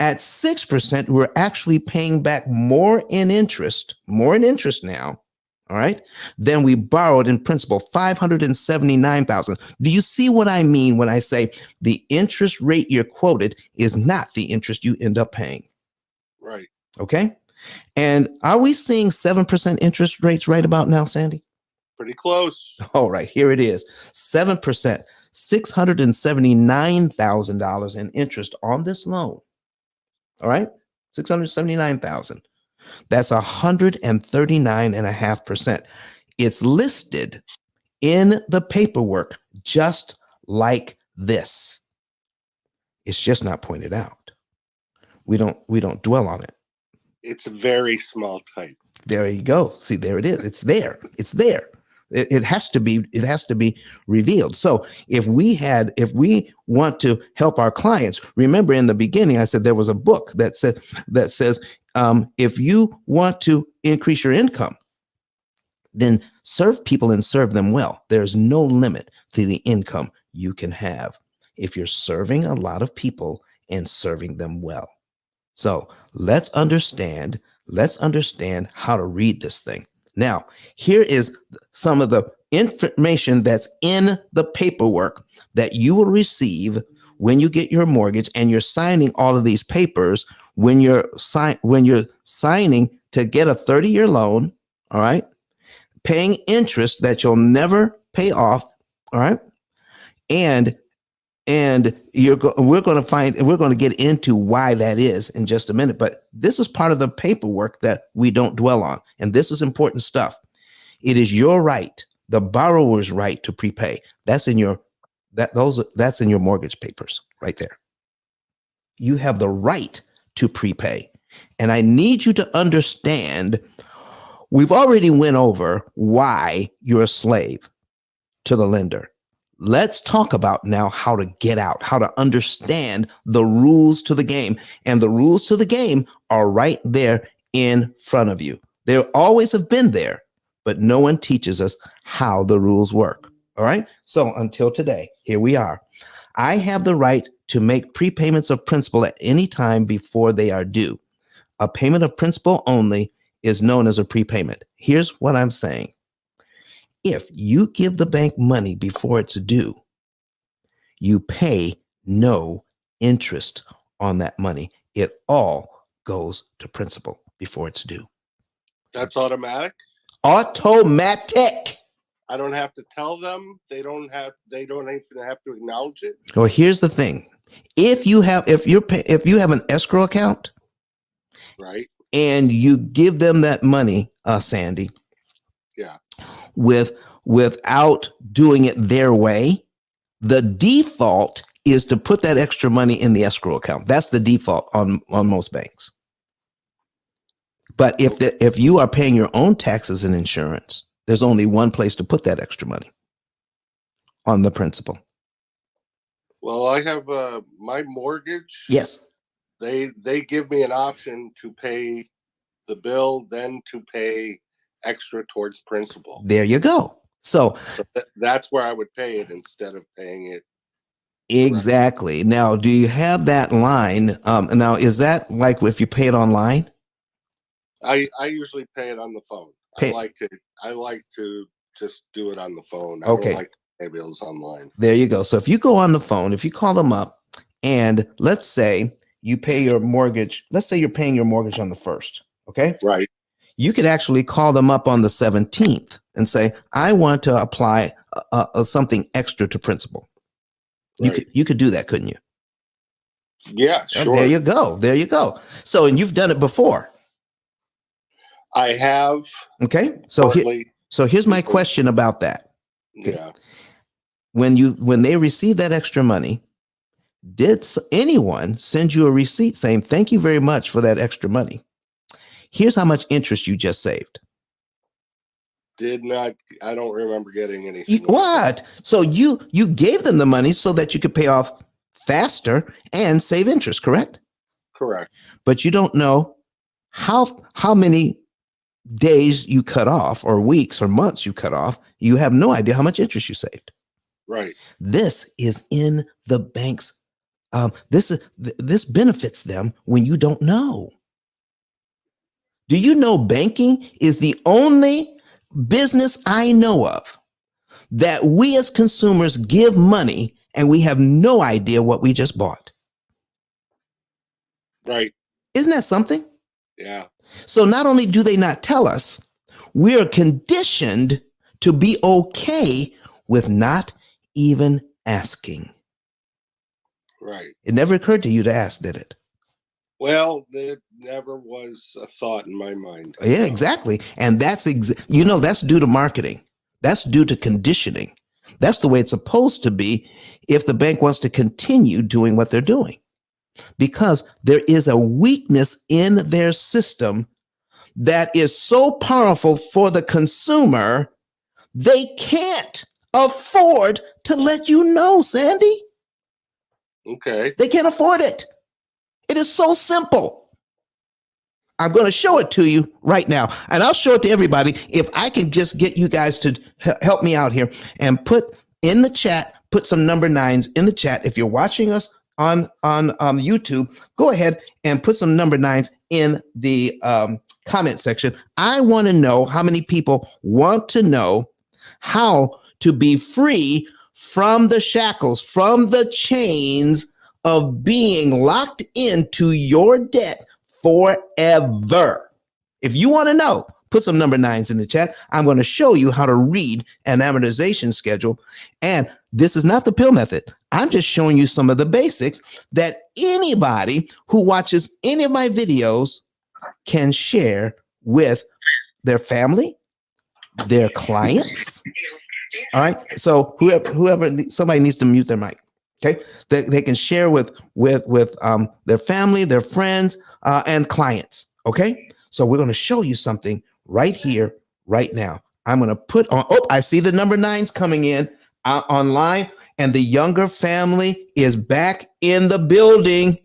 At 6%, we're actually paying back more in interest now, all right, than we borrowed in principal, $579,000. Do you see what I mean when I say the interest rate you're quoted is not the interest you end up paying? Right. Okay. And are we seeing 7% interest rates right about now, Sandy? Pretty close. All right, here it is. 7%, $679,000 in interest on this loan. All right, 679,000. That's 139.5%. It's listed in the paperwork just like this. It's just not pointed out. We don't dwell on it. It's very small type. There you go. See, there it is. It's there. It's there. It has to be revealed. So if we want to help our clients, remember in the beginning, I said there was a book that says if you want to increase your income, then serve people and serve them well. There's no limit to the income you can have if you're serving a lot of people and serving them well. So let's understand how to read this thing. Now, here is some of the information that's in the paperwork that you will receive when you get your mortgage, and you're signing all of these papers when you're signing to get a 30-year loan, all right? Paying interest that you'll never pay off, all right? And we're going to get into why that is in just a minute, but this is part of the paperwork that we don't dwell on, and this is important stuff. It is your right, the borrower's right, to prepay. That's in your mortgage papers right there. You have the right to prepay, and I need you to understand. We've already went over why you're a slave to the lender. Let's talk about now how to get out, how to understand the rules to the game. And the rules to the game are right there in front of you. They always have been there, but no one teaches us how the rules work. All right. So until today, here we are. I have the right to make prepayments of principal at any time before they are due. A payment of principal only is known as a prepayment. Here's what I'm saying. If you give the bank money before it's due, you pay no interest on that money. It all goes to principal before it's due. That's automatic. Automatic. I don't have to tell them. They don't even have to acknowledge it. Well, here's the thing. If you have an escrow account, right, and you give them that money, Sandy, yeah, without doing it their way, the default is to put that extra money in the escrow account. That's the default on most banks. But if you are paying your own taxes and insurance, there's only one place to put that extra money: on the principal. Well, I have my mortgage. Yes. They give me an option to pay the bill, then to pay extra towards principal. There you go. So that's where I would pay it instead of paying it. Exactly. Now, do you have that line? Now, is that like if you pay it online? I usually pay it on the phone. I like to just do it on the phone. I don't like to pay bills online. There you go. So if you go on the phone, if you call them up, and let's say you pay your mortgage, let's say you're paying your mortgage on the 1st, okay? Right. You could actually call them up on the 17th and say, I want to apply something extra to principal. Right. You could do that, couldn't you? Yeah, sure. There you go. There you go. So, and you've done it before. I have. Okay. So here's my question about that. Okay. Yeah. When they receive that extra money, did anyone send you a receipt saying, thank you very much for that extra money? Here's how much interest you just saved. Did not. I don't remember getting anything. What? So you gave them the money so that you could pay off faster and save interest, correct? Correct. But you don't know how many days you cut off, or weeks or months you cut off. You have no idea how much interest you saved. Right. This is in the bank's. This benefits them when you don't know. Do you know banking is the only business I know of that we as consumers give money and we have no idea what we just bought? Right. Isn't that something? Yeah. So not only do they not tell us, we are conditioned to be okay with not even asking. Right. It never occurred to you to ask, did it? Well, it never was a thought in my mind. Yeah, exactly. And that's that's due to marketing. That's due to conditioning. That's the way it's supposed to be if the bank wants to continue doing what they're doing. Because there is a weakness in their system that is so powerful for the consumer, they can't afford to let you know, Sandy. Okay. They can't afford it. It is so simple. I'm going to show it to you right now, and I'll show it to everybody. If I can just get you guys to help me out here and put in the chat, put some number 9s in the chat. If you're watching us on YouTube, go ahead and put some number 9s in the comment section. I want to know how many people want to know how to be free from the shackles, from the chains of being locked into your debt forever. If you want to know, put some number 9s in the chat. I'm going to show you how to read an amortization schedule. And this is not the P.I.L.L method. I'm just showing you some of the basics that anybody who watches any of my videos can share with their family, their clients. All right. So whoever somebody needs to mute their mic. Okay. They can share with their family, their friends, and clients. Okay. So we're going to show you something right here, right now. I'm going to put on. Oh, I see the number 9s coming in online, and the Younger family is back in the building.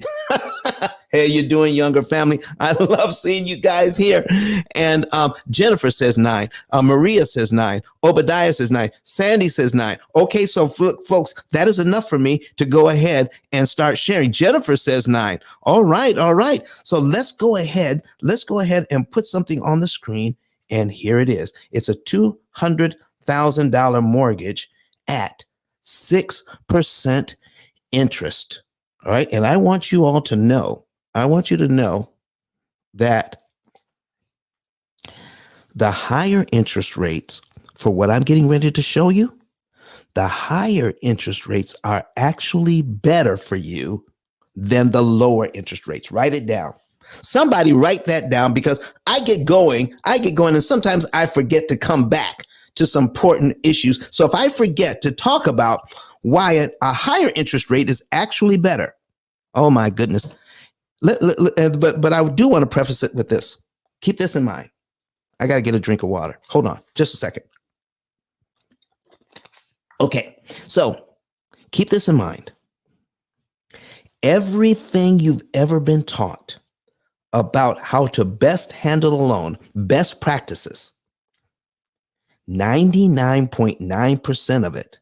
Hey, you doing, younger family? I love seeing you guys here. And Jennifer says 9. Maria says 9. Obadiah says 9. Sandy says 9. Okay, so folks, that is enough for me to go ahead and start sharing. Jennifer says 9. All right, all right. So let's go ahead. Let's go ahead and put something on the screen. And here it is. It's a $200,000 mortgage at 6% interest. All right. And I want you all to know, I want you to know that the higher interest rates for what I'm getting ready to show you, the higher interest rates are actually better for you than the lower interest rates. Write it down. Somebody write that down, because I get going, and sometimes I forget to come back to some important issues. So if I forget to talk about why a higher interest rate is actually better, oh my goodness. But I do want to preface it with this. Keep this in mind. I got to get a drink of water. Hold on just a second. Okay, so keep this in mind. Everything you've ever been taught about how to best handle a loan, best practices, 99.9% of it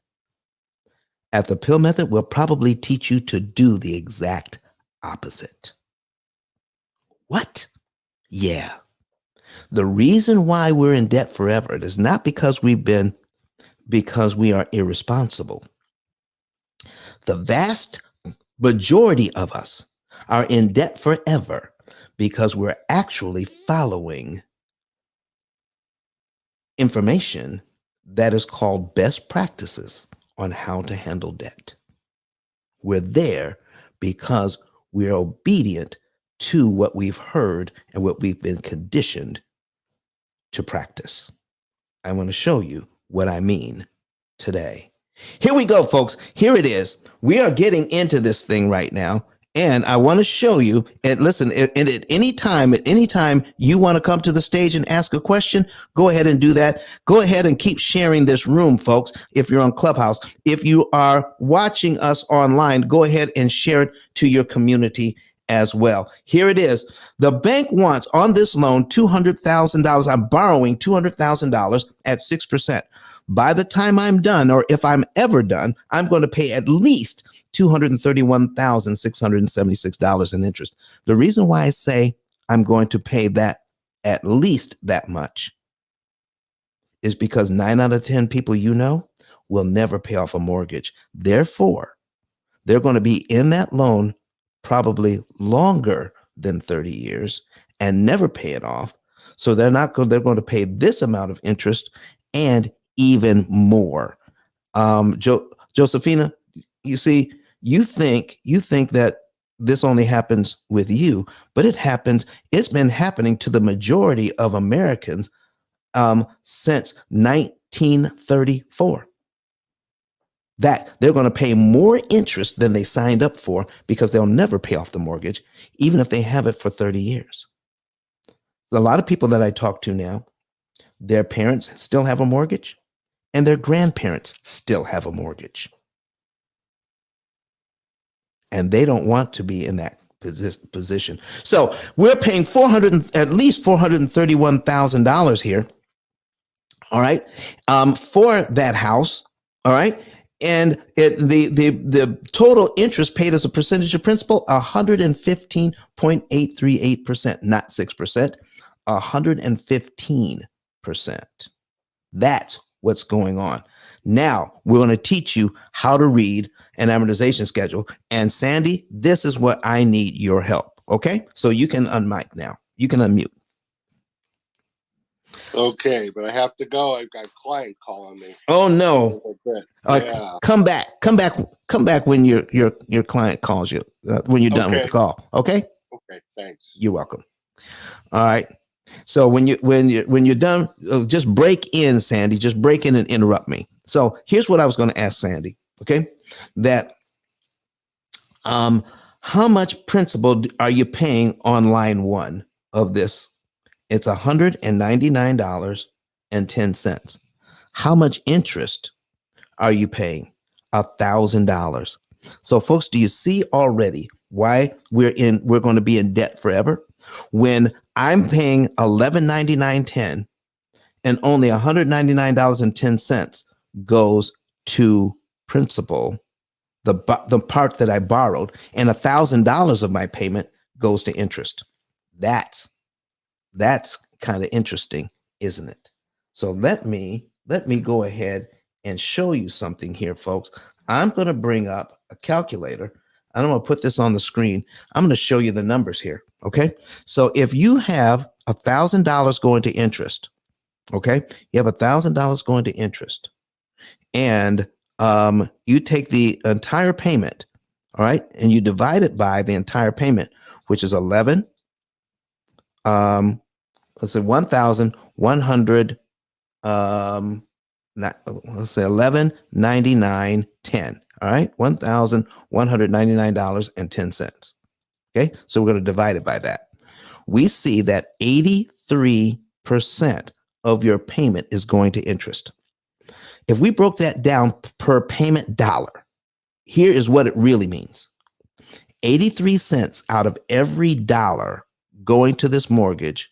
at the P.I.L.L method will probably teach you to do the exact opposite. What? Yeah. The reason why we're in debt forever is not because we are irresponsible. The vast majority of us are in debt forever because we're actually following information that is called best practices on how to handle debt. We're there because we're obedient to what we've heard and what we've been conditioned to practice. I want to show you what I mean today. Here we go, folks. Here it is. We are getting into this thing right now. And I want to show you, and listen, at any time you want to come to the stage and ask a question, go ahead and do that. Go ahead and keep sharing this room, folks. If you're on Clubhouse, if you are watching us online, go ahead and share it to your community as well. Here it is. The bank wants on this loan $200,000. I'm borrowing $200,000 at 6%. By the time I'm done, or if I'm ever done, I'm going to pay at least $231,676 in interest. The reason why I say I'm going to pay that at least that much is because 9 out of 10 people will never pay off a mortgage. Therefore, they're going to be in that loan probably longer than 30 years and never pay it off. So they're going to pay this amount of interest and even more. Josephina, you see, you think that this only happens with you, but it's been happening to the majority of Americans since 1934. That they're going to pay more interest than they signed up for because they'll never pay off the mortgage, even if they have it for 30 years. A lot of people that I talk to now, their parents still have a mortgage and their grandparents still have a mortgage. And they don't want to be in that position. So we're paying at least $431,000 here. All right. For that house. All right. And the total interest paid as a percentage of principal, 115.838%, not 6%, 115%. That's what's going on. Now we're going to teach you how to read an amortization schedule. And Sandy, this is what I need your help. Okay. So you can unmic now. You can unmute. Okay, but I have to go. I've got a client calling me. Oh no! Yeah. Come back when your client calls you. When you're done with the call. Okay. Okay. Thanks. You're welcome. All right. So when you're done, just break in, Sandy. Just break in and interrupt me. So here's what I was going to ask Sandy. Okay, that how much principal are you paying on line 1 of this? It's $199.10. How much interest are you paying? $1,000. So folks, do you see already why we're going to be in debt forever when I'm paying $11.99.10 and only $199.10 goes to principal, the part that I borrowed, and $1,000 of my payment goes to interest. That's kind of interesting, isn't it? So let me go ahead and show you something here, folks. I'm going to bring up a calculator. I'm going to put this on the screen. I'm going to show you the numbers here. Okay. So if you have $1,000 going to interest, okay, you have $1,000 going to interest, and you take the entire payment, all right, and you divide it by the entire payment, which is 11. Let's say 1,100. Let's say 11.99.10. All right, $1,199.10. Okay, so we're going to divide it by that. We see that 83% of your payment is going to interest. If we broke that down per payment dollar, here is what it really means. 83 cents out of every dollar going to this mortgage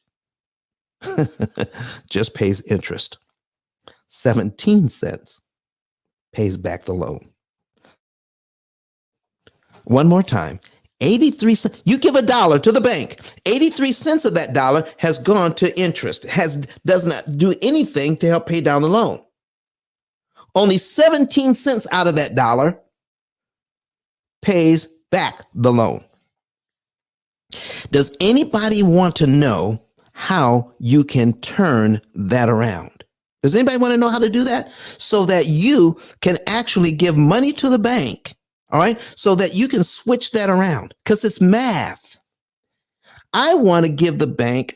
just pays interest. 17 cents pays back the loan. One more time. 83 cents. You give $1 to the bank. 83 cents of that dollar has gone to interest. Does not do anything to help pay down the loan. Only 17 cents out of that dollar pays back the loan. Does anybody want to know how you can turn that around? Does anybody want to know how to do that? So that you can actually give money to the bank, all right? So that you can switch that around, because it's math. I want to give the bank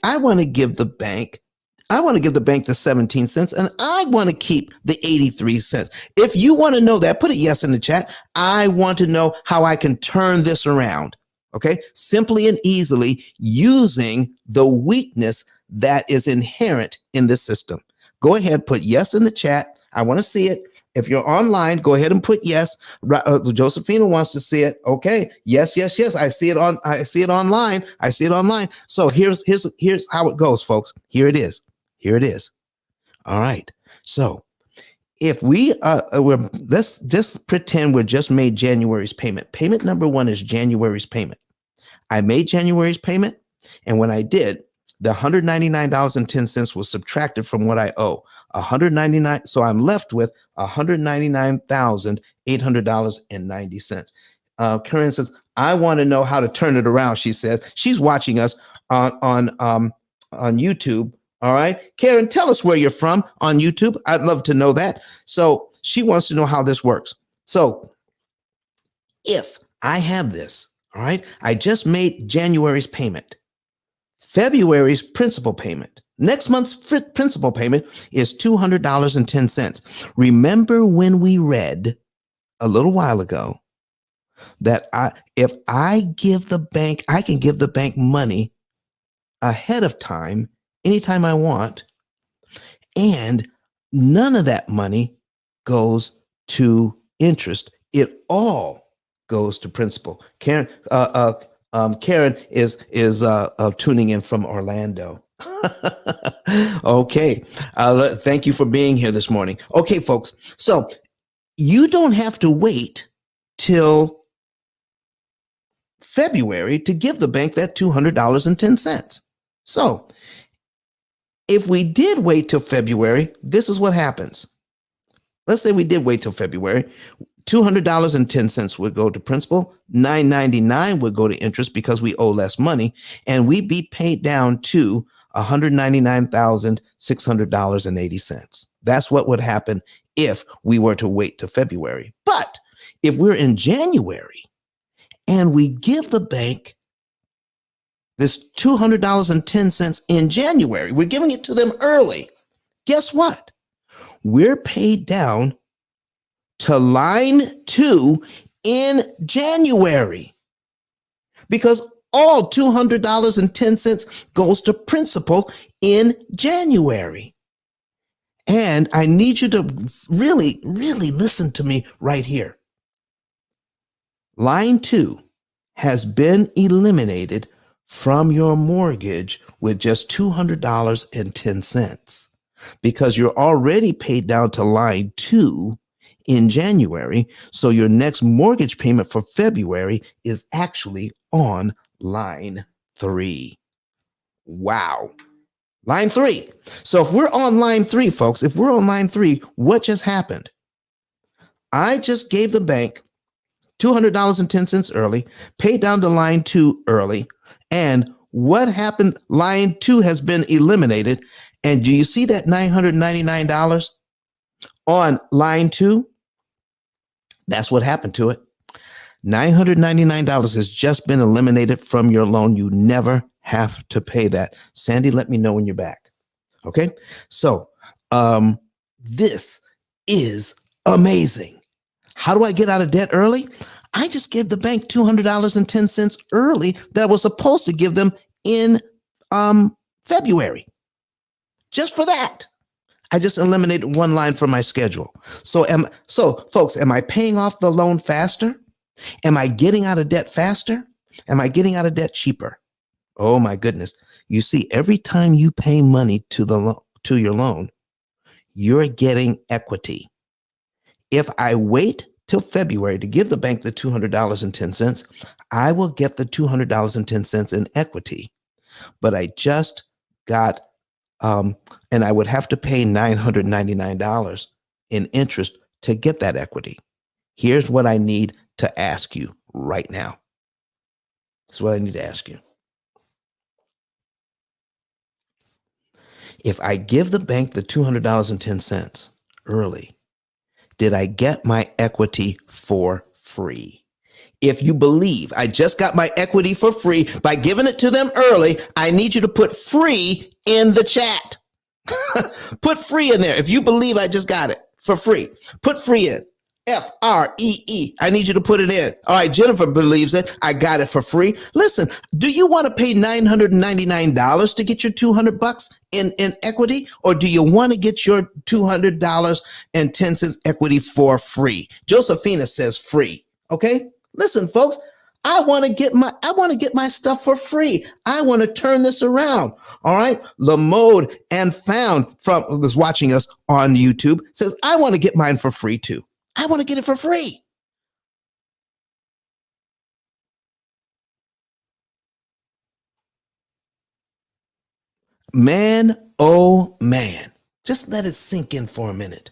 the 17 cents, and I want to keep the 83 cents. If you want to know that, put a yes in the chat. I want to know how I can turn this around. Okay, simply and easily using the weakness that is inherent in this system. Go ahead, put yes in the chat. I want to see it. If you're online, go ahead and put yes. Josephina wants to see it. Okay, yes. I see it online. So here's how it goes, folks. Here it is. All right. So if let's just pretend we're just made January's payment. Payment number 1 is January's payment. I made January's payment, and when I did, the $199.10 was subtracted from what I owe. $199. So I'm left with $199,800.90. Karen says, "I want to know how to turn it around." She says she's watching us on YouTube. All right, Karen, tell us where you're from on YouTube. I'd love to know that. So she wants to know how this works. So if I have this, all right, I just made January's payment. February's principal payment. Next month's principal payment is $200.10. Remember when we read a little while ago that if I give the bank, I can give the bank money ahead of time, anytime I want, and none of that money goes to interest. It all goes to principal. Karen is tuning in from Orlando. Okay. Thank you for being here this morning. Okay, folks. So you don't have to wait till February to give the bank that $200.10. So if we did wait till February, this is what happens. Let's say we did wait till February. $200.10 would go to principal, $9.99 would go to interest because we owe less money, and we'd be paid down to $199,600.80. That's what would happen if we were to wait till February. But if we're in January and we give the bank this $200.10 in January, we're giving it to them early. Guess what? We're paid down to line 2 in January, because all $200.10 goes to principal in January. And I need you to really, really listen to me right here. Line 2 has been eliminated from your mortgage with just $200.10 because you're already paid down to line 2 in January. So your next mortgage payment for February is actually on line 3. Wow. Line 3. So if we're on line 3, folks, if we're on line 3, what just happened? I just gave the bank $200.10 early, paid down to line 2 early. And what happened? Line 2 has been eliminated. And do you see that $999 on line 2? That's what happened to it. $999 has just been eliminated from your loan. You never have to pay that. Sandy, let me know when you're back. Okay. So this is amazing. How do I get out of debt early? I just gave the bank $200.10 early that I was supposed to give them in February. Just for that, I just eliminated one line from my schedule. So folks, am I paying off the loan faster? Am I getting out of debt faster? Am I getting out of debt cheaper? Oh my goodness. You see, every time you pay money to your loan, you're getting equity. If I wait till February to give the bank the $200.10, I will get the $200.10 in equity. But I just got, and I would have to pay $999 in interest to get that equity. Here's what I need to ask you right now. This is what I need to ask you. If I give the bank the $200.10 early, did I get my equity for free? If you believe I just got my equity for free by giving it to them early, I need you to put free in the chat. Put free in there. If you believe I just got it for free, put free in. Free. I need you to put it in. All right, Jennifer believes it. I got it for free. Listen, do you want to pay $999 to get your $200 in equity, or do you want to get your $200.10 equity for free? Josephina says free. Okay, listen, folks. I want to get my stuff for free. I want to turn this around. All right. Lamode and Found was watching us on YouTube says, I want to get mine for free too. I want to get it for free. Man, oh man. Just let it sink in for a minute.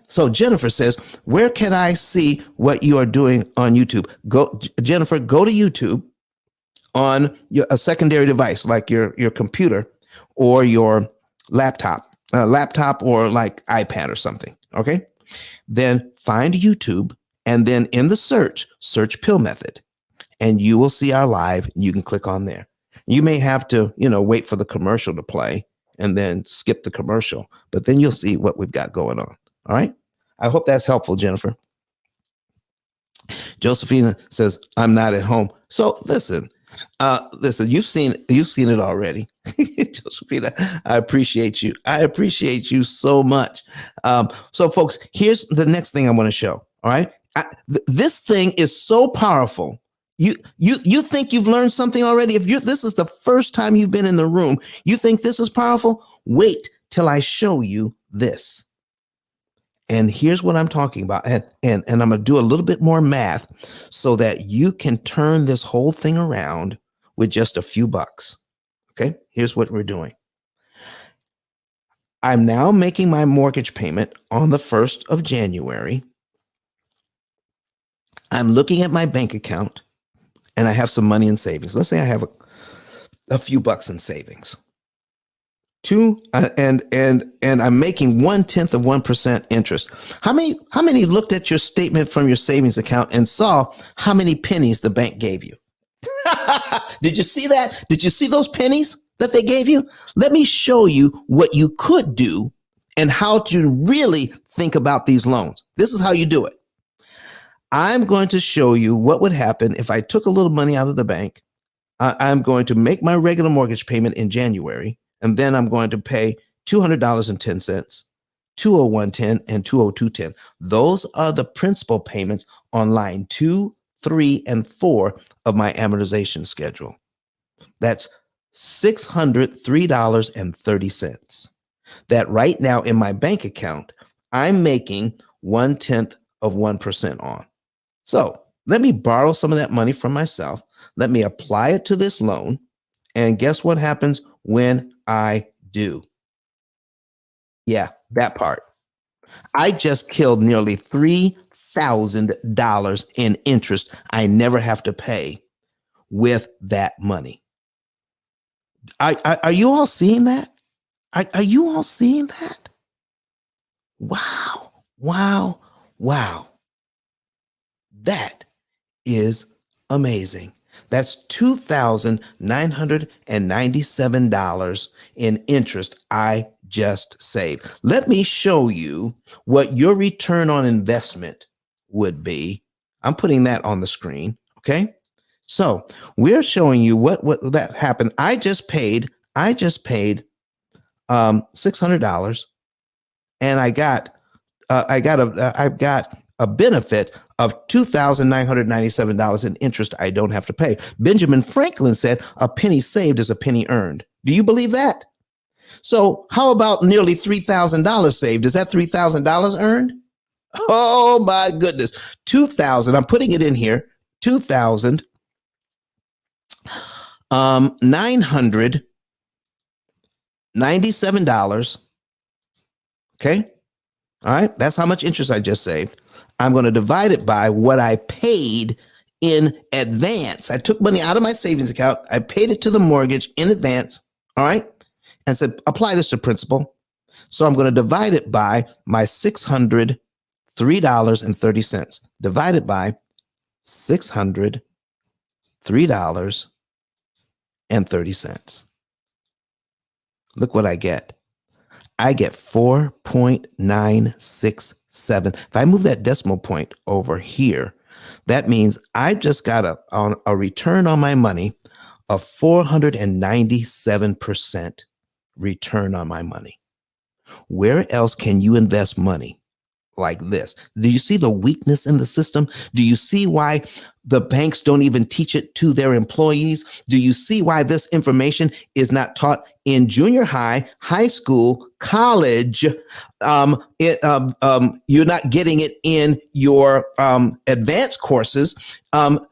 So Jennifer says, where can I see what you are doing on YouTube? Jennifer, go to YouTube on a secondary device like your computer or your laptop or like iPad or something. Okay. Then find YouTube and then in the search P.I.L.L method, and you will see our live. You can click on there. You may have to, wait for the commercial to play and then skip the commercial, but then you'll see what we've got going on. All right. I hope that's helpful, Jennifer. Josephina says, I'm not at home. So listen, you've seen it already. Josephina, I appreciate you. I appreciate you so much. So folks, here's the next thing I want to show. All right. This thing is so powerful. You think you've learned something already? If this is the first time you've been in the room, you think this is powerful? Wait till I show you this. And here's what I'm talking about. And I'm going to do a little bit more math so that you can turn this whole thing around with just a few bucks. Okay, here's what we're doing. I'm now making my mortgage payment on the 1st of January. I'm looking at my bank account and I have some money in savings. Let's say I have a few bucks in savings. And I'm making 0.1% interest. How many looked at your statement from your savings account and saw how many pennies the bank gave you? Did you see that? Did you see those pennies that they gave you? Let me show you what you could do and how to really think about these loans. This is how you do it. I'm going to show you what would happen if I took a little money out of the bank. I'm going to make my regular mortgage payment in January. And then I'm going to pay $200.10, $201.10, and $202.10. Those are the principal payments on line 2, 3, and 4 of my amortization schedule. That's $603.30. That right now in my bank account, I'm making 0.1% on. So let me borrow some of that money from myself. Let me apply it to this loan. And guess what happens when I do? Yeah, that part. I just killed nearly $3,000 in interest I never have to pay with that money. Are you all seeing that? Are you all seeing that? Wow, wow, wow. That is amazing. That's $2,997 in interest I just saved. Let me show you what your return on investment would be. I'm putting that on the screen, okay? So we're showing you what that happened. I just paid $600, and I've got a benefit of $2,997 in interest I don't have to pay. Benjamin Franklin said, "A penny saved is a penny earned." Do you believe that? So how about nearly $3,000 saved? Is that $3,000 earned? Oh my goodness. 2,000. I'm putting it in here. $2,997. Okay. All right. That's how much interest I just saved. I'm going to divide it by what I paid in advance. I took money out of my savings account. I paid it to the mortgage in advance. All right. And said, apply this to principal. So I'm going to divide it by my $603.30. Divided by $603.30. Look what I get. I get 4.967. If I move that decimal point over here, that means I just got a return on my money of 497% return on my money. Where else can you invest money like this? Do you see the weakness in the system? Do you see why the banks don't even teach it to their employees? Do you see why this information is not taught in junior high, high school, college? You're not getting it in your advanced courses.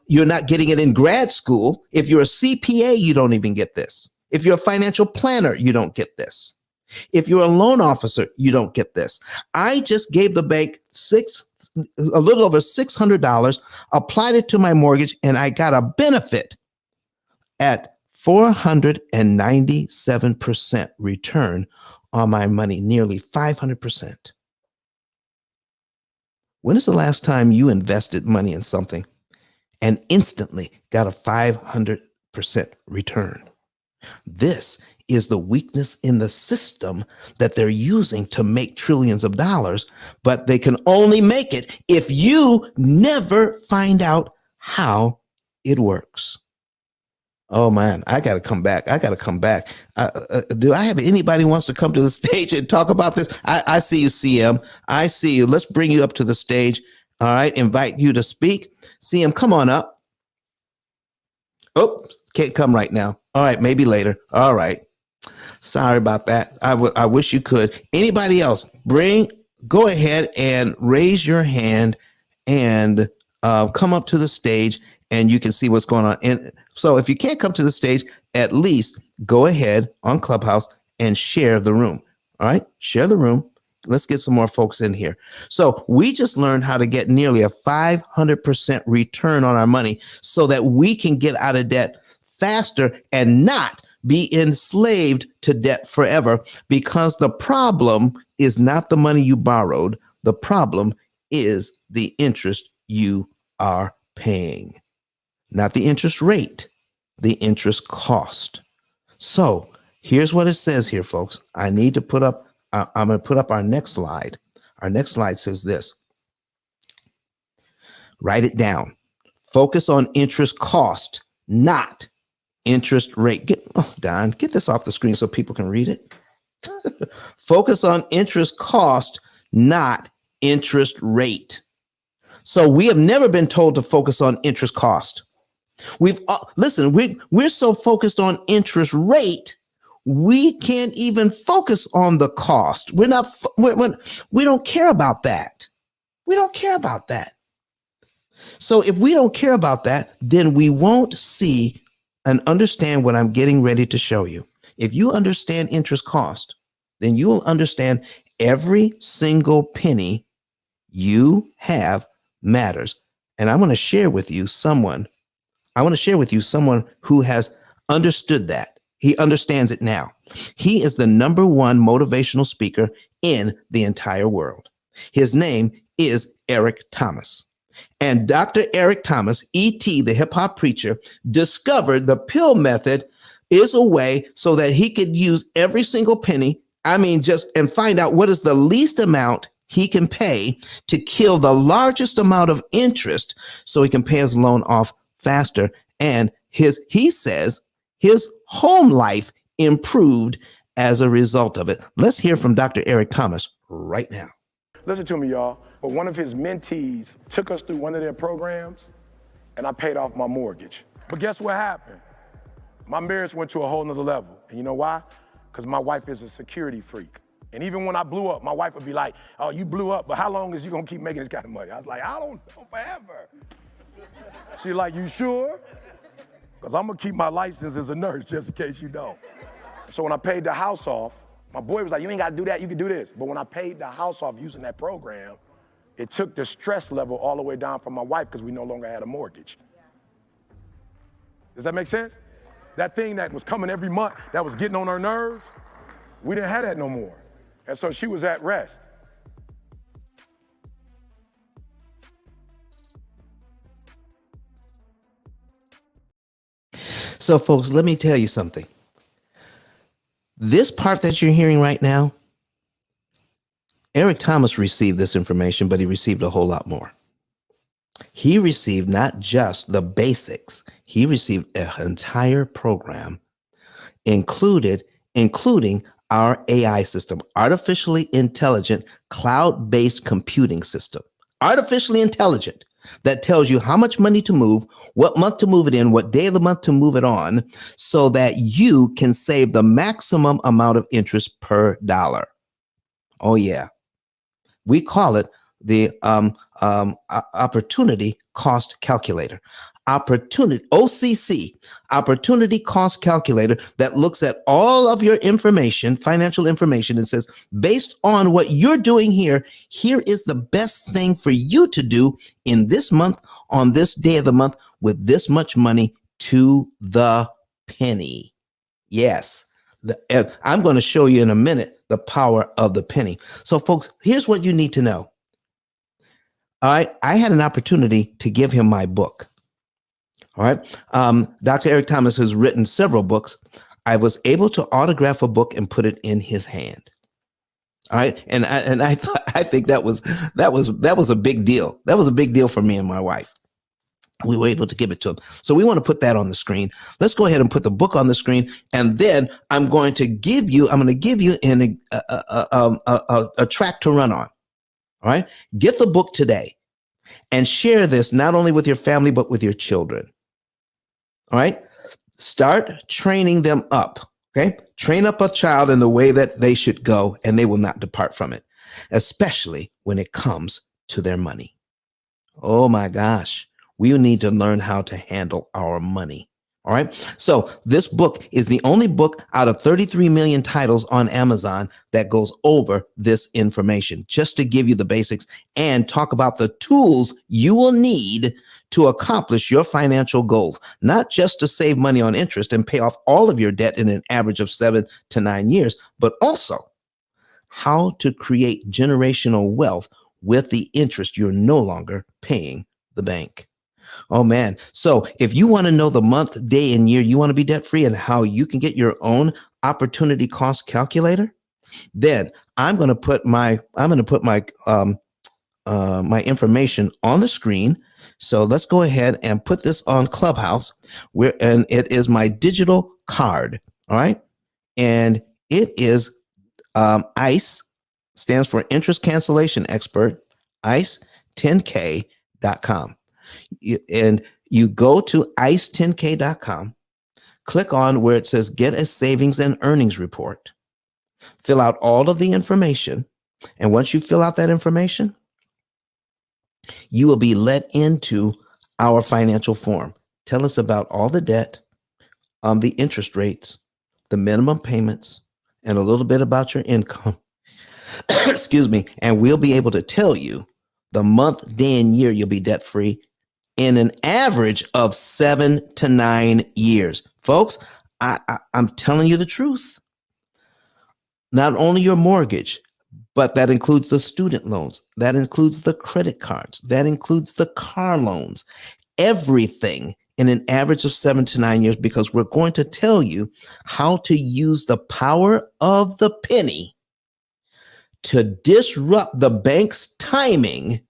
You're not getting it in grad school. If you're a CPA, you don't even get this. If you're a financial planner, you don't get this. If you're a loan officer, you don't get this. I just gave the bank a little over $600, applied it to my mortgage, and I got a benefit at 497% return on my money, nearly 500%. When is the last time you invested money in something and instantly got a 500% return? This is the weakness in the system that they're using to make trillions of dollars, but they can only make it if you never find out how it works. Oh man, I got to come back. Do I have anybody who wants to come to the stage and talk about this? I see you, CM. I see you. Let's bring you up to the stage. All right, invite you to speak. CM, come on up. Oh, can't come right now. All right, maybe later. All right. Sorry about that. I wish you could. Anybody else? Go ahead and raise your hand and come up to the stage, and you can see what's going on. And so if you can't come to the stage, at least go ahead on Clubhouse and share the room. All right, share the room. Let's get some more folks in here. So we just learned how to get nearly a 500% return on our money so that we can get out of debt faster and not be enslaved to debt forever, because the problem is not the money you borrowed. The problem is the interest you are paying, not the interest rate, the interest cost. So here's what it says here, folks. I'm going to put up our next slide. Our next slide says this. Write it down. Focus on interest cost, not interest rate. Don, get this off the screen so people can read it. Focus on interest cost, not interest rate. So we have never been told to focus on interest cost. We're so focused on interest rate, we can't even focus on the cost. We don't care about that. We don't care about that. So if we don't care about that, then we won't see and understand what I'm getting ready to show you. If you understand interest cost, then you will understand every single penny you have matters. And I want to share with you someone who has understood that. He understands it now. He is the number one motivational speaker in the entire world. His name is Eric Thomas. And Dr. Eric Thomas, E.T., the hip hop preacher, discovered the P.I.L.L method is a way so that he could use every single penny. And find out what is the least amount he can pay to kill the largest amount of interest so he can pay his loan off faster. And he says his home life improved as a result of it. Let's hear from Dr. Eric Thomas right now. Listen to me, y'all. But one of his mentees took us through one of their programs, and I paid off my mortgage. But guess what happened? My marriage went to a whole nother level. And you know why? Because my wife is a security freak. And even when I blew up, my wife would be like, oh, you blew up, but how long is you gonna keep making this kind of money? I was like, I don't know, forever. She's like, you sure? Because I'm gonna keep my license as a nurse just in case you don't. So when I paid the house off, my boy was like, you ain't gotta do that, you can do this. But when I paid the house off using that program, it took the stress level all the way down for my wife because we no longer had a mortgage. Does that make sense? That thing that was coming every month, that was getting on her nerves, we didn't have that no more. And so she was at rest. So folks, let me tell you something. This part that you're hearing right now, Eric Thomas received this information, but he received a whole lot more. He received not just the basics, he received an entire program including our AI system, artificially intelligent, cloud-based computing system, artificially intelligent, that tells you how much money to move, what month to move it in, what day of the month to move it on, so that you can save the maximum amount of interest per dollar. Oh yeah. We call it the opportunity cost calculator. OCC, opportunity cost calculator, that looks at all of your information, financial information, and says, based on what you're doing here, here is the best thing for you to do in this month, on this day of the month, with this much money to the penny. Yes. I'm going to show you in a minute the power of the penny. So folks, here's what you need to know. All right. I had an opportunity to give him my book. All right. Dr. Eric Thomas has written several books. I was able to autograph a book and put it in his hand. All right. And I think that was a big deal. That was a big deal for me and my wife. We were able to give it to him. So we want to put that on the screen. Let's go ahead and put the book on the screen. And then I'm going to give you a track to run on. All right. Get the book today and share this not only with your family, but with your children. All right. Start training them up. Okay. Train up a child in the way that they should go, and they will not depart from it, especially when it comes to their money. Oh my gosh. We need to learn how to handle our money. All right. So this book is the only book out of 33 million titles on Amazon that goes over this information, just to give you the basics and talk about the tools you will need to accomplish your financial goals, not just to save money on interest and pay off all of your debt in an average of 7 to 9 years, but also how to create generational wealth with the interest you're no longer paying the bank. Oh man. So if you want to know the month, day, and year you want to be debt free and how you can get your own opportunity cost calculator, then I'm going to put my my information on the screen. So let's go ahead and put this on Clubhouse, and it is my digital card. All right. And it is ICE, stands for Interest Cancellation Expert, ICE 10K And you go to ice10k.com, click on where it says get a savings and earnings report, fill out all of the information. And once you fill out that information, you will be let into our financial form. Tell us about all the debt, the interest rates, the minimum payments, and a little bit about your income. Excuse me. And we'll be able to tell you the month, day, and year you'll be debt free in an average of 7 to 9 years. Folks, I'm telling you the truth. Not only your mortgage, but that includes the student loans, that includes the credit cards, that includes the car loans, everything in an average of 7 to 9 years, because we're going to tell you how to use the power of the penny to disrupt the bank's timing,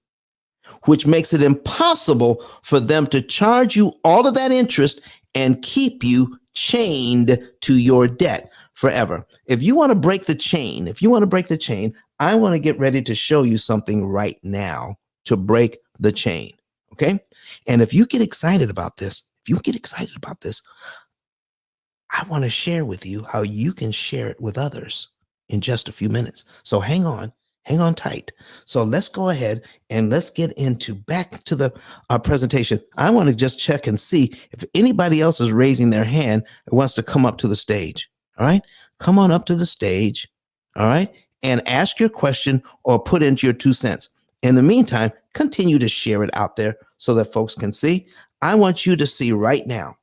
which makes it impossible for them to charge you all of that interest and keep you chained to your debt forever. If you want to break the chain, I want to get ready to show you something right now to break the chain. Okay. And if you get excited about this, I want to share with you how you can share it with others in just a few minutes. So hang on tight. So let's go ahead and let's get back to our presentation. I want to just check and see if anybody else is raising their hand and wants to come up to the stage. All right. Come on up to the stage. All right. And ask your question or put into your 2 cents. In the meantime, continue to share it out there so that folks can see. I want you to see right now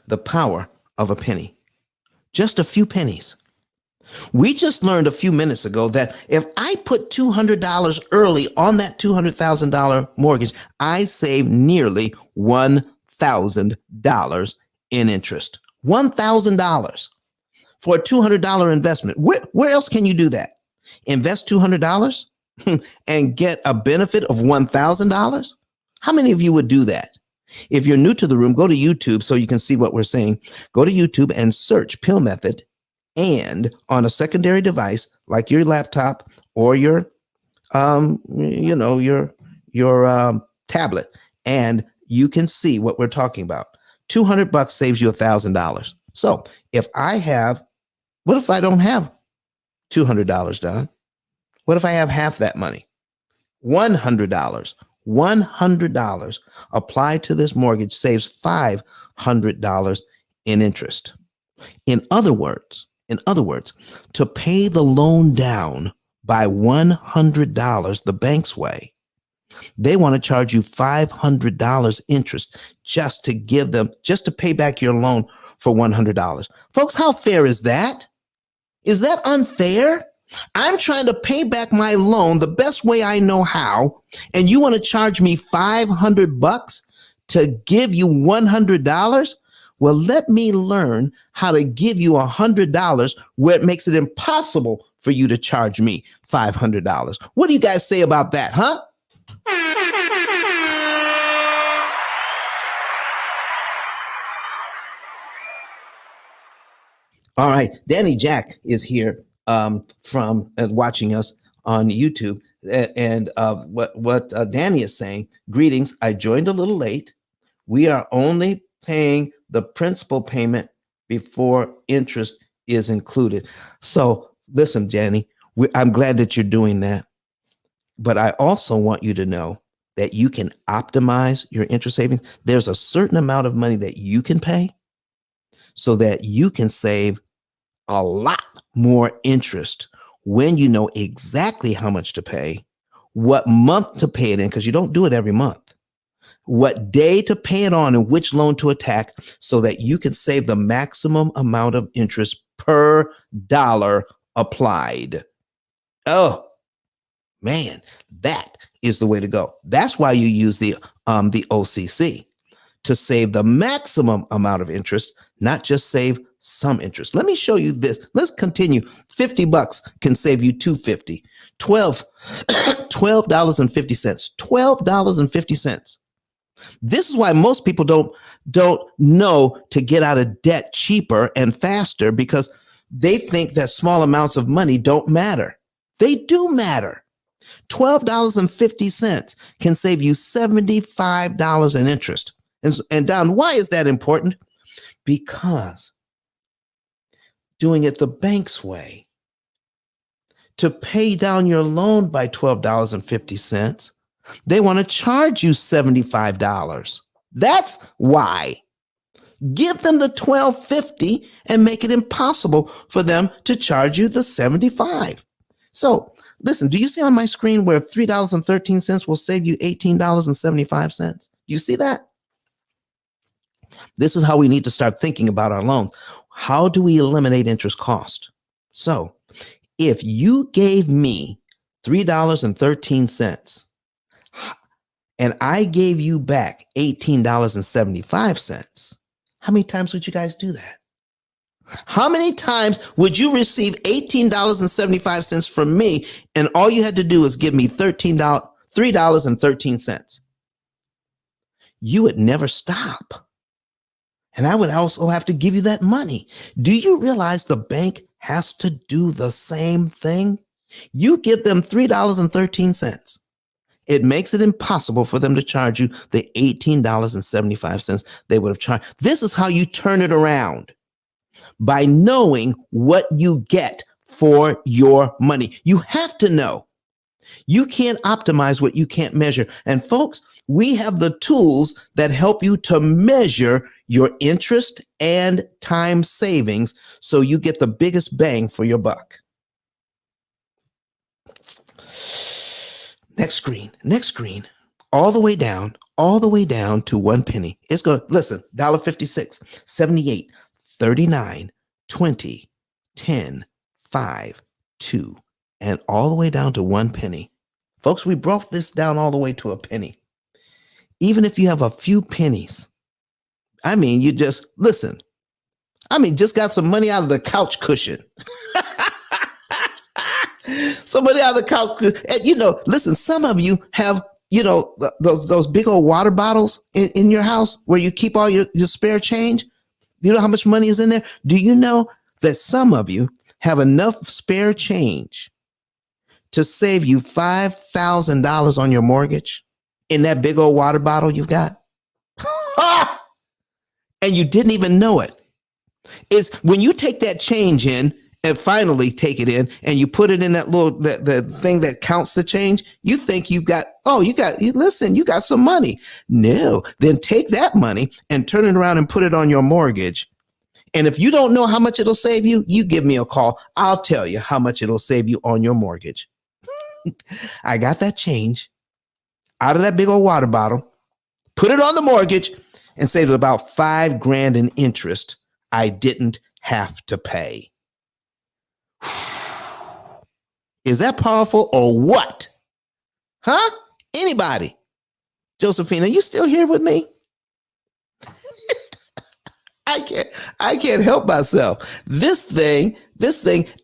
the power of a penny. Just a few pennies. We just learned a few minutes ago that if I put $200 early on that $200,000 mortgage, I save nearly $1,000 in interest. $1,000 for a $200 investment. Where else can you do that? Invest $200 and get a benefit of $1,000? How many of you would do that? If you're new to the room, go to YouTube so you can see what we're saying. Go to YouTube and search P.I.L.L method, and on a secondary device like your laptop or your tablet, and you can see what we're talking about. $200 saves you $1,000. So what if I don't have $200, Don? What if I have half that money? $100. $100 applied to this mortgage saves $500 in interest. In other words, to pay the loan down by $100 the bank's way, they want to charge you $500 interest just to pay back your loan for $100. Folks, how fair is that? Is that unfair? I'm trying to pay back my loan the best way I know how, and you want to charge me $500 to give you $100? Well, let me learn how to give you $100 where it makes it impossible for you to charge me $500. What do you guys say about that, huh? All right, Danny Jack is here from watching us on YouTube, and what Danny is saying. Greetings. I joined a little late. We are only paying the principal payment before interest is included. So listen, Danny, I'm glad that you're doing that, but I also want you to know that you can optimize your interest savings. There's a certain amount of money that you can pay so that you can save a lot more interest when you know exactly how much to pay, what month to pay it in, because you don't do it every month, what day to pay it on, and which loan to attack, so that you can save the maximum amount of interest per dollar applied. Oh, man, that is the way to go. That's why you use the OCC, to save the maximum amount of interest, not just save some interest. Let me show you this. Let's continue. $50 can save you $250. $12.50. $12.50. This is why most people don't know to get out of debt cheaper and faster, because they think that small amounts of money don't matter. They do matter. $12.50 can save you $75 in interest. And Don, why is that important? Because doing it the bank's way, to pay down your loan by $12.50, they want to charge you $75. That's why. Give them the $12.50 and make it impossible for them to charge you the $75. So listen, do you see on my screen where $3.13 will save you $18.75? Do you see that? This is how we need to start thinking about our loans. How do we eliminate interest cost? So if you gave me $3.13 and I gave you back $18.75, how many times would you guys do that? How many times would you receive $18.75 from me and all you had to do is give me $3.13? You would never stop. And I would also have to give you that money. Do you realize the bank has to do the same thing? You give them $3.13. It makes it impossible for them to charge you the $18.75 they would have charged. This is how you turn it around, by knowing what you get for your money. You have to know. You can't optimize what you can't measure. And folks, we have the tools that help you to measure your interest and time savings so you get the biggest bang for your buck. Next screen, all the way down to 1 penny. It's going to, listen, $1.56, 78, 39, 20, 10, 5, 2, and all the way down to 1 penny. Folks, we broke this down all the way to a penny. Even if you have a few pennies, I mean, you just, listen, I mean, just got some money out of the couch cushion. Somebody out of the couch. And, you know, listen, some of you have, you know, those big old water bottles in your house where you keep all your spare change. You know how much money is in there? Do you know that some of you have enough spare change to save you $5,000 on your mortgage in that big old water bottle you've got? And you didn't even know it. It's when you take that change in and finally take it in and you put it in that little, the thing that counts the change, you think you've got, you got some money. No, then take that money and turn it around and put it on your mortgage. And if you don't know how much it'll save you, you give me a call. I'll tell you how much it'll save you on your mortgage. I got that change out of that big old water bottle, put it on the mortgage, and saved about $5,000 in interest I didn't have to pay. Is that powerful or what? Huh? Anybody? Josephine, are you still here with me? I can't help myself. This thing,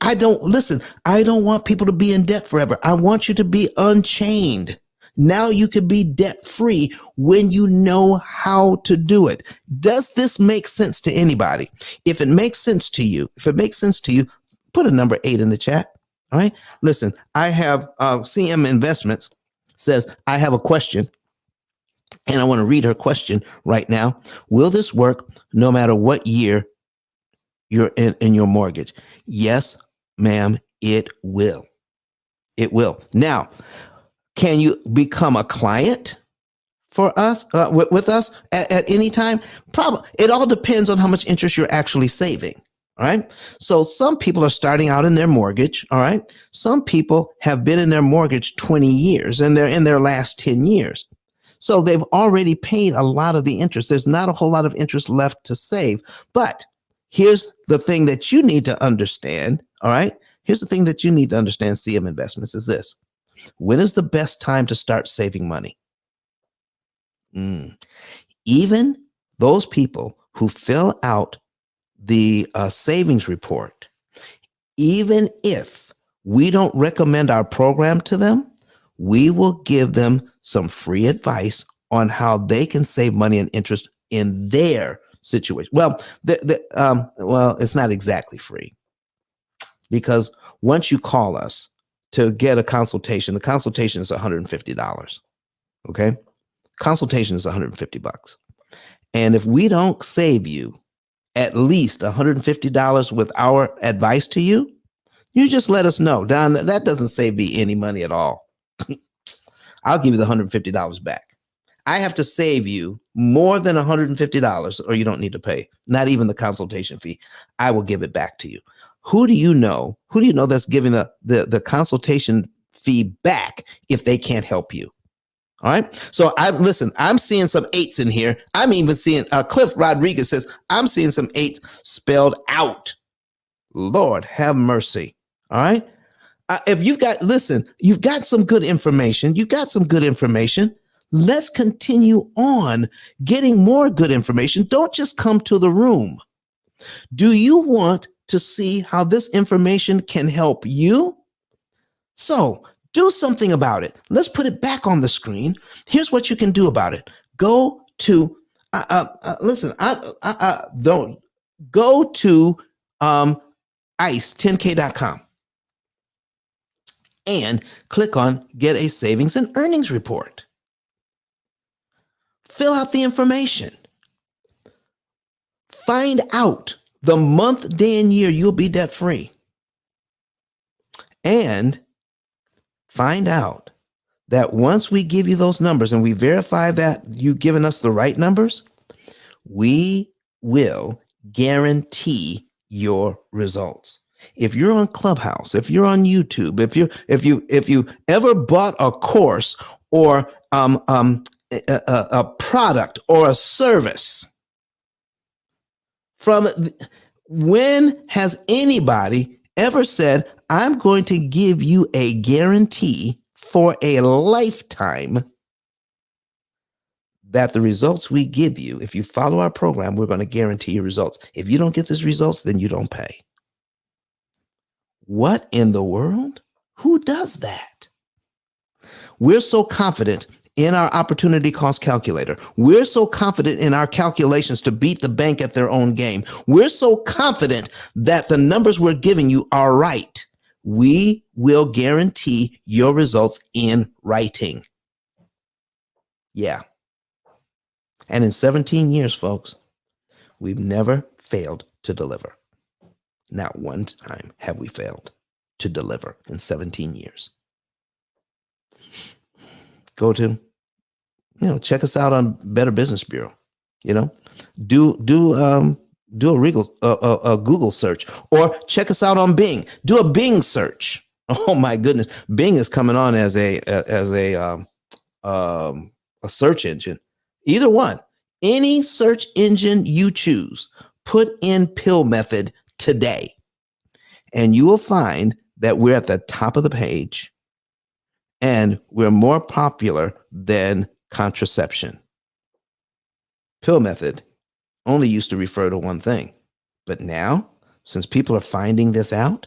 I don't want people to be in debt forever. I want you to be unchained. Now you can be debt free when you know how to do it. Does this make sense to anybody? If it makes sense to you, put a number 8 in the chat. All right. Listen, I have CM Investments says, I have a question. And I want to read her question right now. Will this work no matter what year you're in your mortgage? Yes, ma'am, it will. It will. Now, can you become a client for us, with us at any time? Probably. It all depends on how much interest you're actually saving. All right. So some people are starting out in their mortgage. All right. Some people have been in their mortgage 20 years and they're in their last 10 years. So they've already paid a lot of the interest. There's not a whole lot of interest left to save. But here's the thing that you need to understand. All right. Here's the thing that you need to understand, CM Investments, is this. When is the best time to start saving money? Even those people who fill out the savings report, even if we don't recommend our program to them, we will give them some free advice on how they can save money and interest in their situation. Well, it's not exactly free, because once you call us, to get a consultation. The consultation is $150. Okay. Consultation is $150. And if we don't save you at least $150 with our advice to you, you just let us know. Don, that doesn't save me any money at all. I'll give you the $150 back. I have to save you more than $150 or you don't need to pay, not even the consultation fee. I will give it back to you. Who do you know that's giving the consultation fee back if they can't help you? All right. So I'm seeing some 8s in here. I'm even seeing Cliff Rodriguez says, I'm seeing some 8s spelled out. Lord have mercy. All right. If you've got some good information. Let's continue on getting more good information. Don't just come to the room. Do you want to see how this information can help you? So do something about it. Let's put it back on the screen. Here's what you can do about it. Go to ICE10K.com and click on Get a Savings and Earnings Report. Fill out the information. Find out the month, day, and year you'll be debt free. And find out that once we give you those numbers and we verify that you've given us the right numbers, we will guarantee your results. If you're on Clubhouse, if you're on YouTube, if you ever bought a course or a product or a service when has anybody ever said, I'm going to give you a guarantee for a lifetime that the results we give you, if you follow our program, we're going to guarantee your results. If you don't get these results, then you don't pay. What in the world? Who does that? We're so confident in our opportunity cost calculator. We're so confident in our calculations to beat the bank at their own game. We're so confident that the numbers we're giving you are right. We will guarantee your results in writing. Yeah. And in 17 years, folks, we've never failed to deliver. Not one time have we failed to deliver in 17 years. Go to, check us out on Better Business Bureau. Do a Google search, or check us out on Bing. Do a Bing search. Oh my goodness, Bing is coming on as a search engine. Either one, any search engine you choose, put in P.I.L.L method today, and you will find that we're at the top of the page, and we're more popular than contraception. P.I.L.L method only used to refer to one thing, but now, since people are finding this out,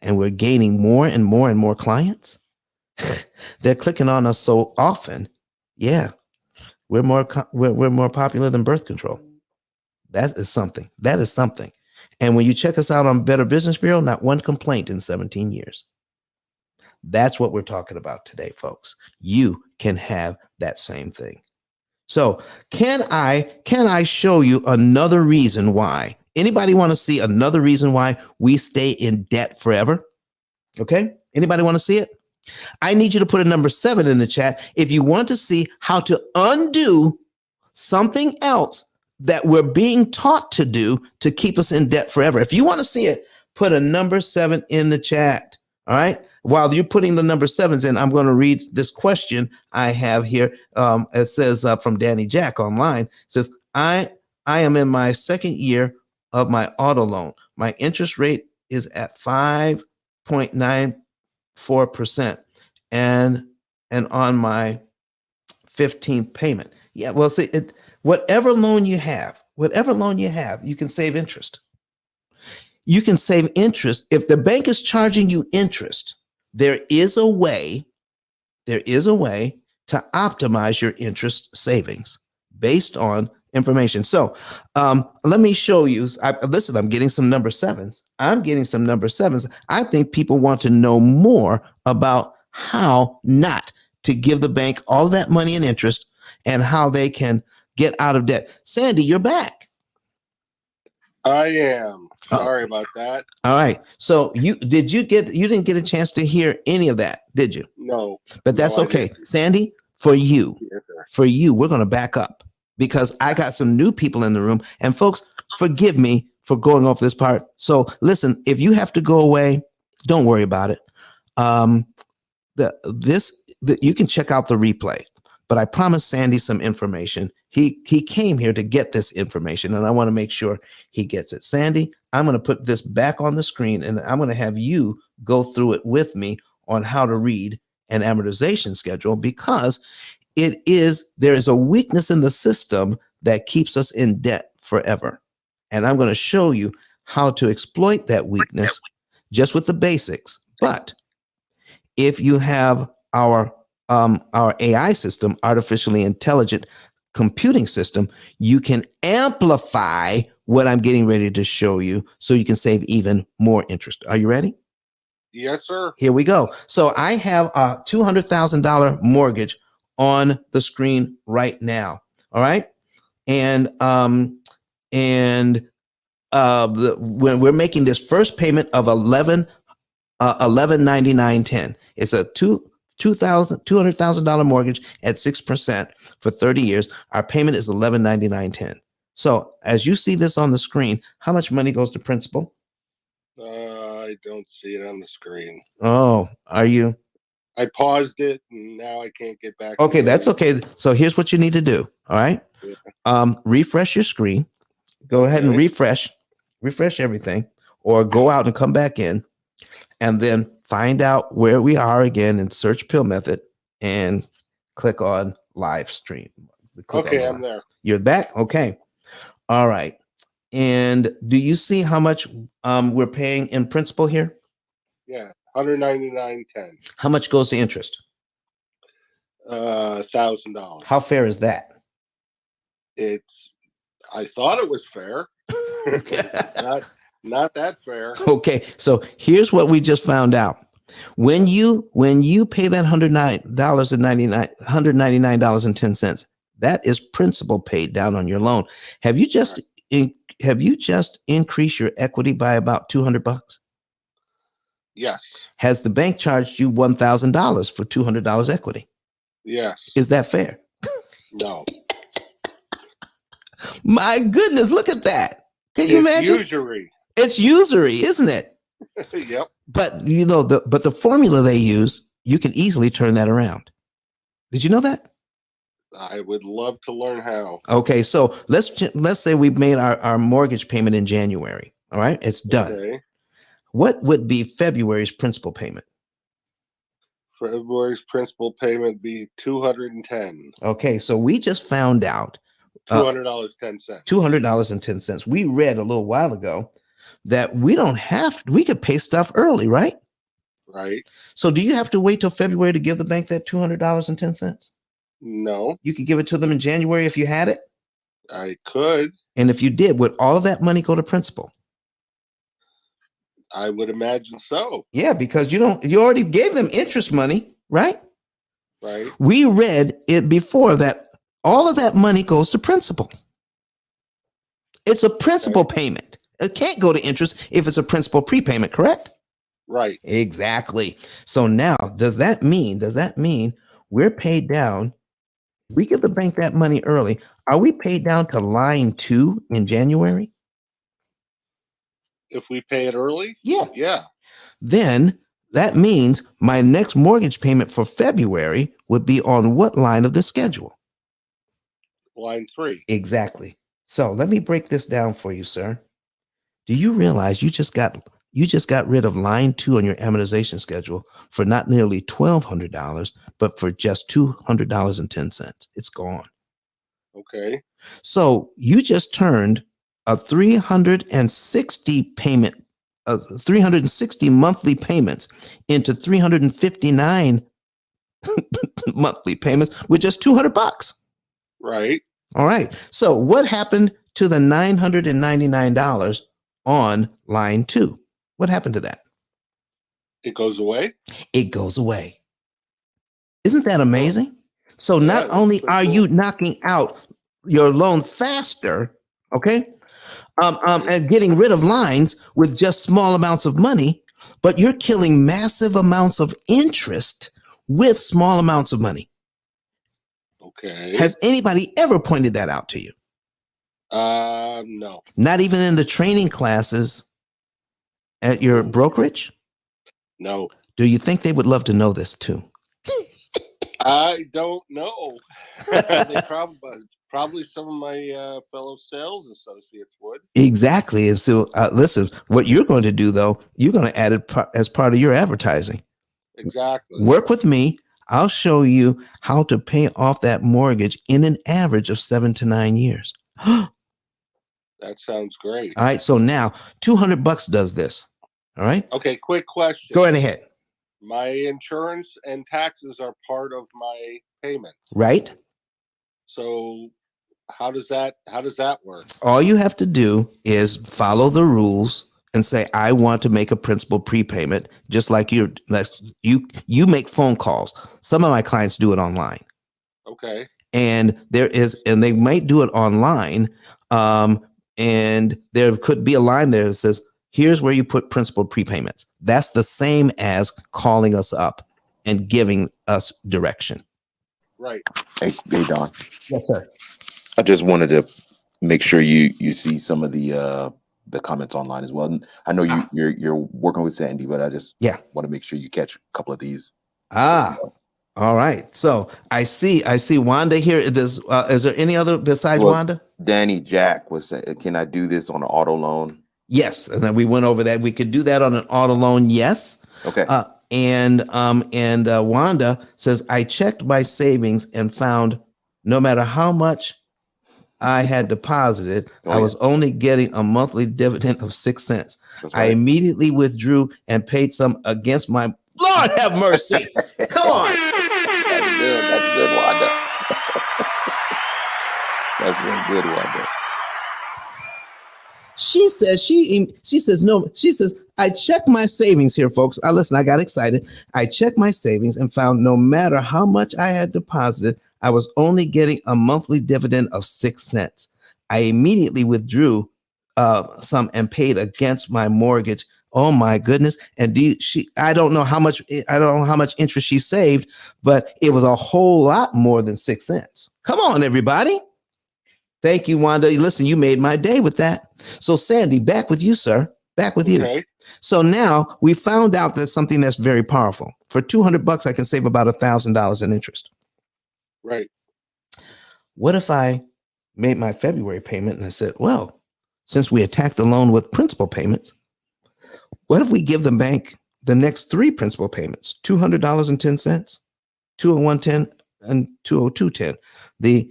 and we're gaining more and more and more clients, they're clicking on us so often. Yeah, we're more popular than birth control. That is something. And when you check us out on Better Business Bureau, not one complaint in 17 years. That's what we're talking about today, folks. You can have that same thing. So can I show you another reason why? Anybody want to see another reason why we stay in debt forever? Okay. Anybody want to see it? I need you to put a number 7 in the chat if you want to see how to undo something else that we're being taught to do to keep us in debt forever. If you want to see it, put a number 7 in the chat. All right. While you're putting the number 7s in, I'm going to read this question I have here. It says from Danny Jack online. It says, I am in my second year of my auto loan. My interest rate is at 5.94% and on my 15th payment. Yeah, well, see, whatever loan you have, you can save interest. You can save interest. If the bank is charging you interest, there is a way to optimize your interest savings based on information. So let me show you. Listen, I'm getting some number sevens. I think people want to know more about how not to give the bank all of that money and interest and how they can get out of debt. Sandy, you're back. I am. Sorry about that. All right. So you didn't get a chance to hear any of that, did you? No. But that's no, okay. Sandy, for you, Yes, sir. we're going to back up because I got some new people in the room. And folks, forgive me for going off this part. So listen, if you have to go away, don't worry about it. You can check out the replay, but I promised Sandy some information. He came here to get this information, and I want to make sure he gets it. Sandy, I'm going to put this back on the screen, and I'm going to have you go through it with me on how to read an amortization schedule, because there is a weakness in the system that keeps us in debt forever. And I'm going to show you how to exploit that weakness just with the basics. But if you have our AI system, artificially intelligent computing system, you can amplify what I'm getting ready to show you so you can save even more interest. Are you ready? Yes, sir. Here we go. So I have a $200,000 mortgage on the screen right now. All right. And when we're making this first payment of $1199.10, it's a $200,000 mortgage at 6% for 30 years. Our payment is $1199.10. So as you see this on the screen, how much money goes to principal? I don't see it on the screen. Oh, are you? I paused it and now I can't get back. Okay, that's okay. So here's what you need to do. All right. Yeah. Refresh your screen. Go ahead and refresh everything, or go out and come back in, and then find out where we are again and search P.I.L.L method and click on live stream. Okay, I'm there. You're back? Okay. All right. And do you see how much we're paying in principal here? Yeah, $199.10. How much goes to interest? $1,000. How fair is that? I thought it was fair. Not that fair. Okay, so here's what we just found out. When you pay that $199.10, that is principal paid down on your loan. Have you just increased your equity by about $200? Yes. Has the bank charged you $1,000 for $200 equity? Yes. Is that fair? No. My goodness, look at that. Can you imagine? Usury. It's usury, isn't it? Yep. But the formula they use, you can easily turn that around. Did you know that? I would love to learn how. Okay, so let's say we've made our mortgage payment in January. All right, it's done. Okay. What would be February's principal payment? February's principal payment be $210. Okay, so we just found out $200.10. $200.10. We read a little while ago that we could pay stuff early, right? Right. So do you have to wait till February to give the bank that $200.10? No. You could give it to them in January if you had it? I could. And if you did, would all of that money go to principal? I would imagine so. Yeah, because you already gave them interest money, right? Right. We read it before that all of that money goes to principal. It's a principal payment. It can't go to interest if it's a principal prepayment, correct? Right. Exactly. So now, does that mean we're paid down? We give the bank that money early. Are we paid down to line 2 in January? If we pay it early? Yeah. Yeah. Then that means my next mortgage payment for February would be on what line of the schedule? Line 3. Exactly. So let me break this down for you, sir. Do you realize you just got rid of line 2 on your amortization schedule for not nearly $1,200, but for just $200.10? It's gone. Okay. So you just turned a 360 monthly payments into 359 monthly payments with just $200. Right. All right. So what happened to the $999 on line 2? What happened to that? It goes away. It goes away. Isn't that amazing? So Yeah, not that's only pretty are cool. you knocking out your loan faster, okay, and getting rid of lines with just small amounts of money, but you're killing massive amounts of interest with small amounts of money. Okay. Has anybody ever pointed that out to you? No. Not even in the training classes at your brokerage? No. Do you think they would love to know this too? I don't know. They probably some of my fellow sales associates would. Exactly. And so, listen, what you're going to do, though, you're going to add it as part of your advertising. Exactly. Work with me. I'll show you how to pay off that mortgage in an average of 7 to 9 years. All That sounds great. right. So now $200 does this. All right. Okay, quick question. Go right ahead. My insurance and taxes are part of my payment. Right. So how does that work? All you have to do is follow the rules and say, I want to make a principal prepayment, just like you make phone calls. Some of my clients do it online. Okay. And they might do it online. And there could be a line there that says, here's where you put principal prepayments. That's the same as calling us up and giving us direction. Right. Hey, Don. Yes, sir. I just wanted to make sure you see some of the comments online as well. And I know you're working with Sandy, but I just want to make sure you catch a couple of these. All right. So I see Wanda here. Is there any other besides Wanda? Danny Jack was saying, can I do this on an auto loan? Yes. And then we went over that. We could do that on an auto loan. Yes. Okay. And Wanda says, I checked my savings and found no matter how much I had deposited, I was only getting a monthly dividend of 6 cents. Right. I immediately withdrew and paid some against my Lord have mercy. Come on. That's good, Wanda. That's really good, Wanda. She says, I checked my savings here, folks. Listen, I got excited. I checked my savings and found no matter how much I had deposited, I was only getting a monthly dividend of 6 cents. I immediately withdrew some and paid against my mortgage. Oh my goodness. And I don't know how much interest she saved, but it was a whole lot more than 6 cents. Come on, everybody. Thank you, Wanda. Listen, you made my day with that. So Sandy, back with you, sir. Back with you. So now we found out that something that's very powerful. For $200, I can save about $1,000 in interest. Right. What if I made my February payment and I said, well, since we attacked the loan with principal payments, what if we give the bank the next 3 principal payments, $200.10, $201.10, and $202.10? The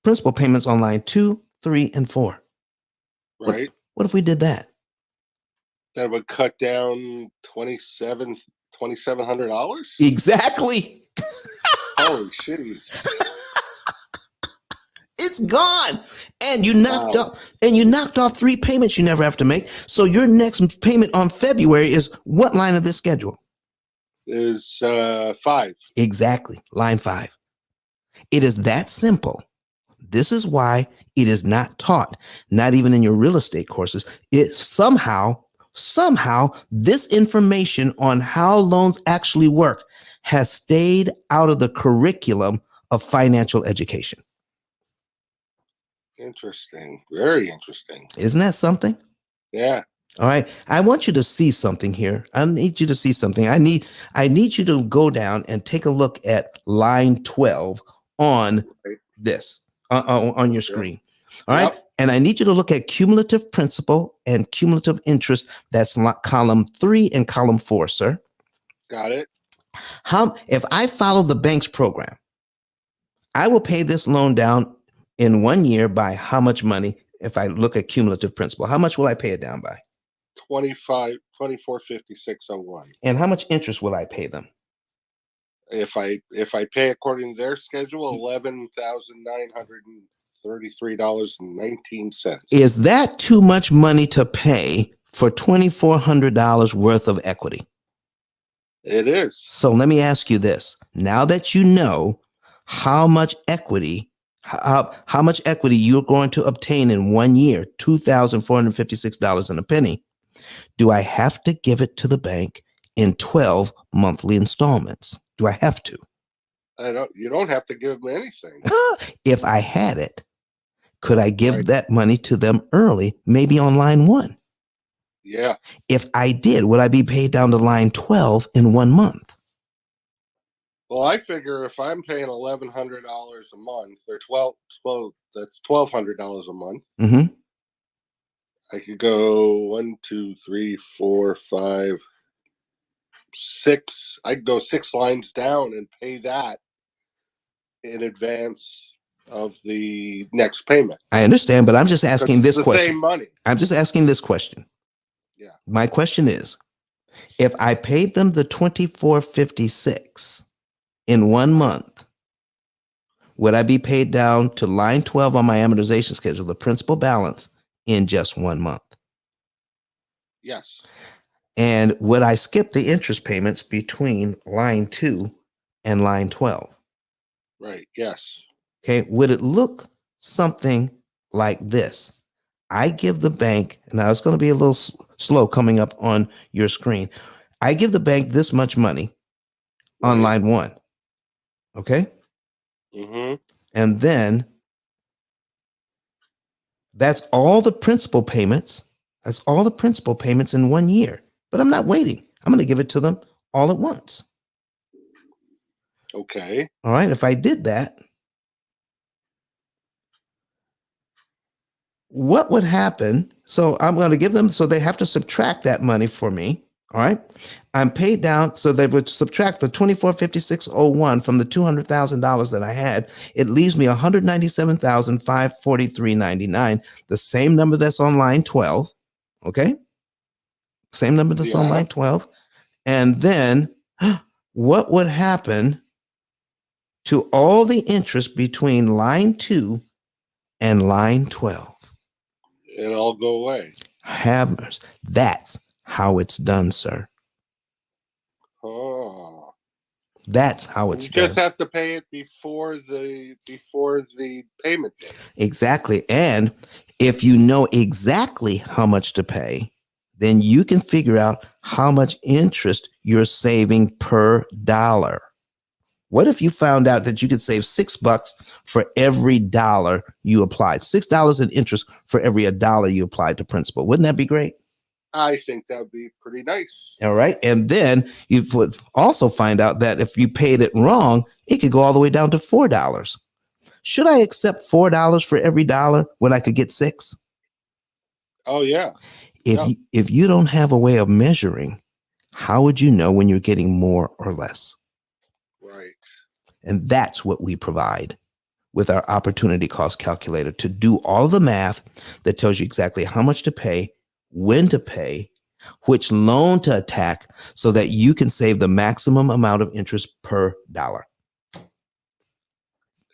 principal payments on line 2, 3, and 4. Right. What if we did that? That would cut down $2,700? Exactly. Holy shitty. It's gone. And you knocked off 3 payments you never have to make. So your next payment on February is what line of this schedule? Is 5. Exactly. Line 5. It is that simple. This is why it is not taught, not even in your real estate courses. It somehow this information on how loans actually work has stayed out of the curriculum of financial education. Interesting. Very interesting. Isn't that something? Yeah. All right. I want you to see something here. I need you to see something. I need you to go down and take a look at line 12 on this, on your screen. All right. Yep. And I need you to look at cumulative principal and cumulative interest. That's column 3 and column 4, sir. Got it. If I follow the bank's program, I will pay this loan down in 1 year by how much money? If I look at cumulative principal, how much will I pay it down by? $24.5601. And how much interest will I pay them? If I pay according to their schedule, $11,930. $33.19. Is that too much money to pay for $2,400 worth of equity? It is. So let me ask you this. Now that you know how much equity, how much equity you're going to obtain in 1 year, $2,456 and a penny, do I have to give it to the bank in 12 monthly installments? Do I have to? You don't have to give them anything. If I had it, could I give that money to them early, maybe on line 1? Yeah. If I did, would I be paid down to line 12 in 1 month? Well, I figure if I'm paying $1,100 a month, or 12, that's $1,200 a month. Mm-hmm. I could go 1, 2, 3, 4, 5, 6. I'd go 6 lines down and pay that in advance of the next payment. I understand, but I'm just asking this the question. Same money. I'm just asking this question. Yeah. My question is, if I paid them the $2,456 in 1 month, would I be paid down to line 12 on my amortization schedule, the principal balance, in just 1 month? Yes. And would I skip the interest payments between line 2 and line 12? Right. Yes. Okay. Would it look something like this? I give the bank, now it's going to be a little slow coming up on your screen. I give the bank this much money on line 1. Okay. Mm-hmm. And then that's all the principal payments. That's all the principal payments in 1 year. But I'm not waiting. I'm going to give it to them all at once. Okay. All right. If I did that, what would happen? So I'm going to give them, so they have to subtract that money for me. All right. I'm paid down. So they would subtract the $2,456.01 from the $200,000 that I had. It leaves me $197,543.99, the same number that's on line 12. Okay. Same number that's on line 12. And then what would happen to all the interest between line 2 and line 12? It'll all go away. Hammers. That's how it's done, sir. Oh. That's how it's done. You done. just have to pay it before the payment date. Exactly. And if you know exactly how much to pay, then you can figure out how much interest you're saving per dollar. What if you found out that you could save $6 for every dollar you applied? $6 in interest for every $1 you applied to principal. Wouldn't that be great? I think that would be pretty nice. All right. And then you would also find out that if you paid it wrong, it could go all the way down to $4. Should I accept $4 for every dollar when I could get 6? Oh, yeah. If you don't have a way of measuring, how would you know when you're getting more or less? Right. And that's what we provide with our opportunity cost calculator, to do all the math that tells you exactly how much to pay, when to pay, which loan to attack, so that you can save the maximum amount of interest per dollar.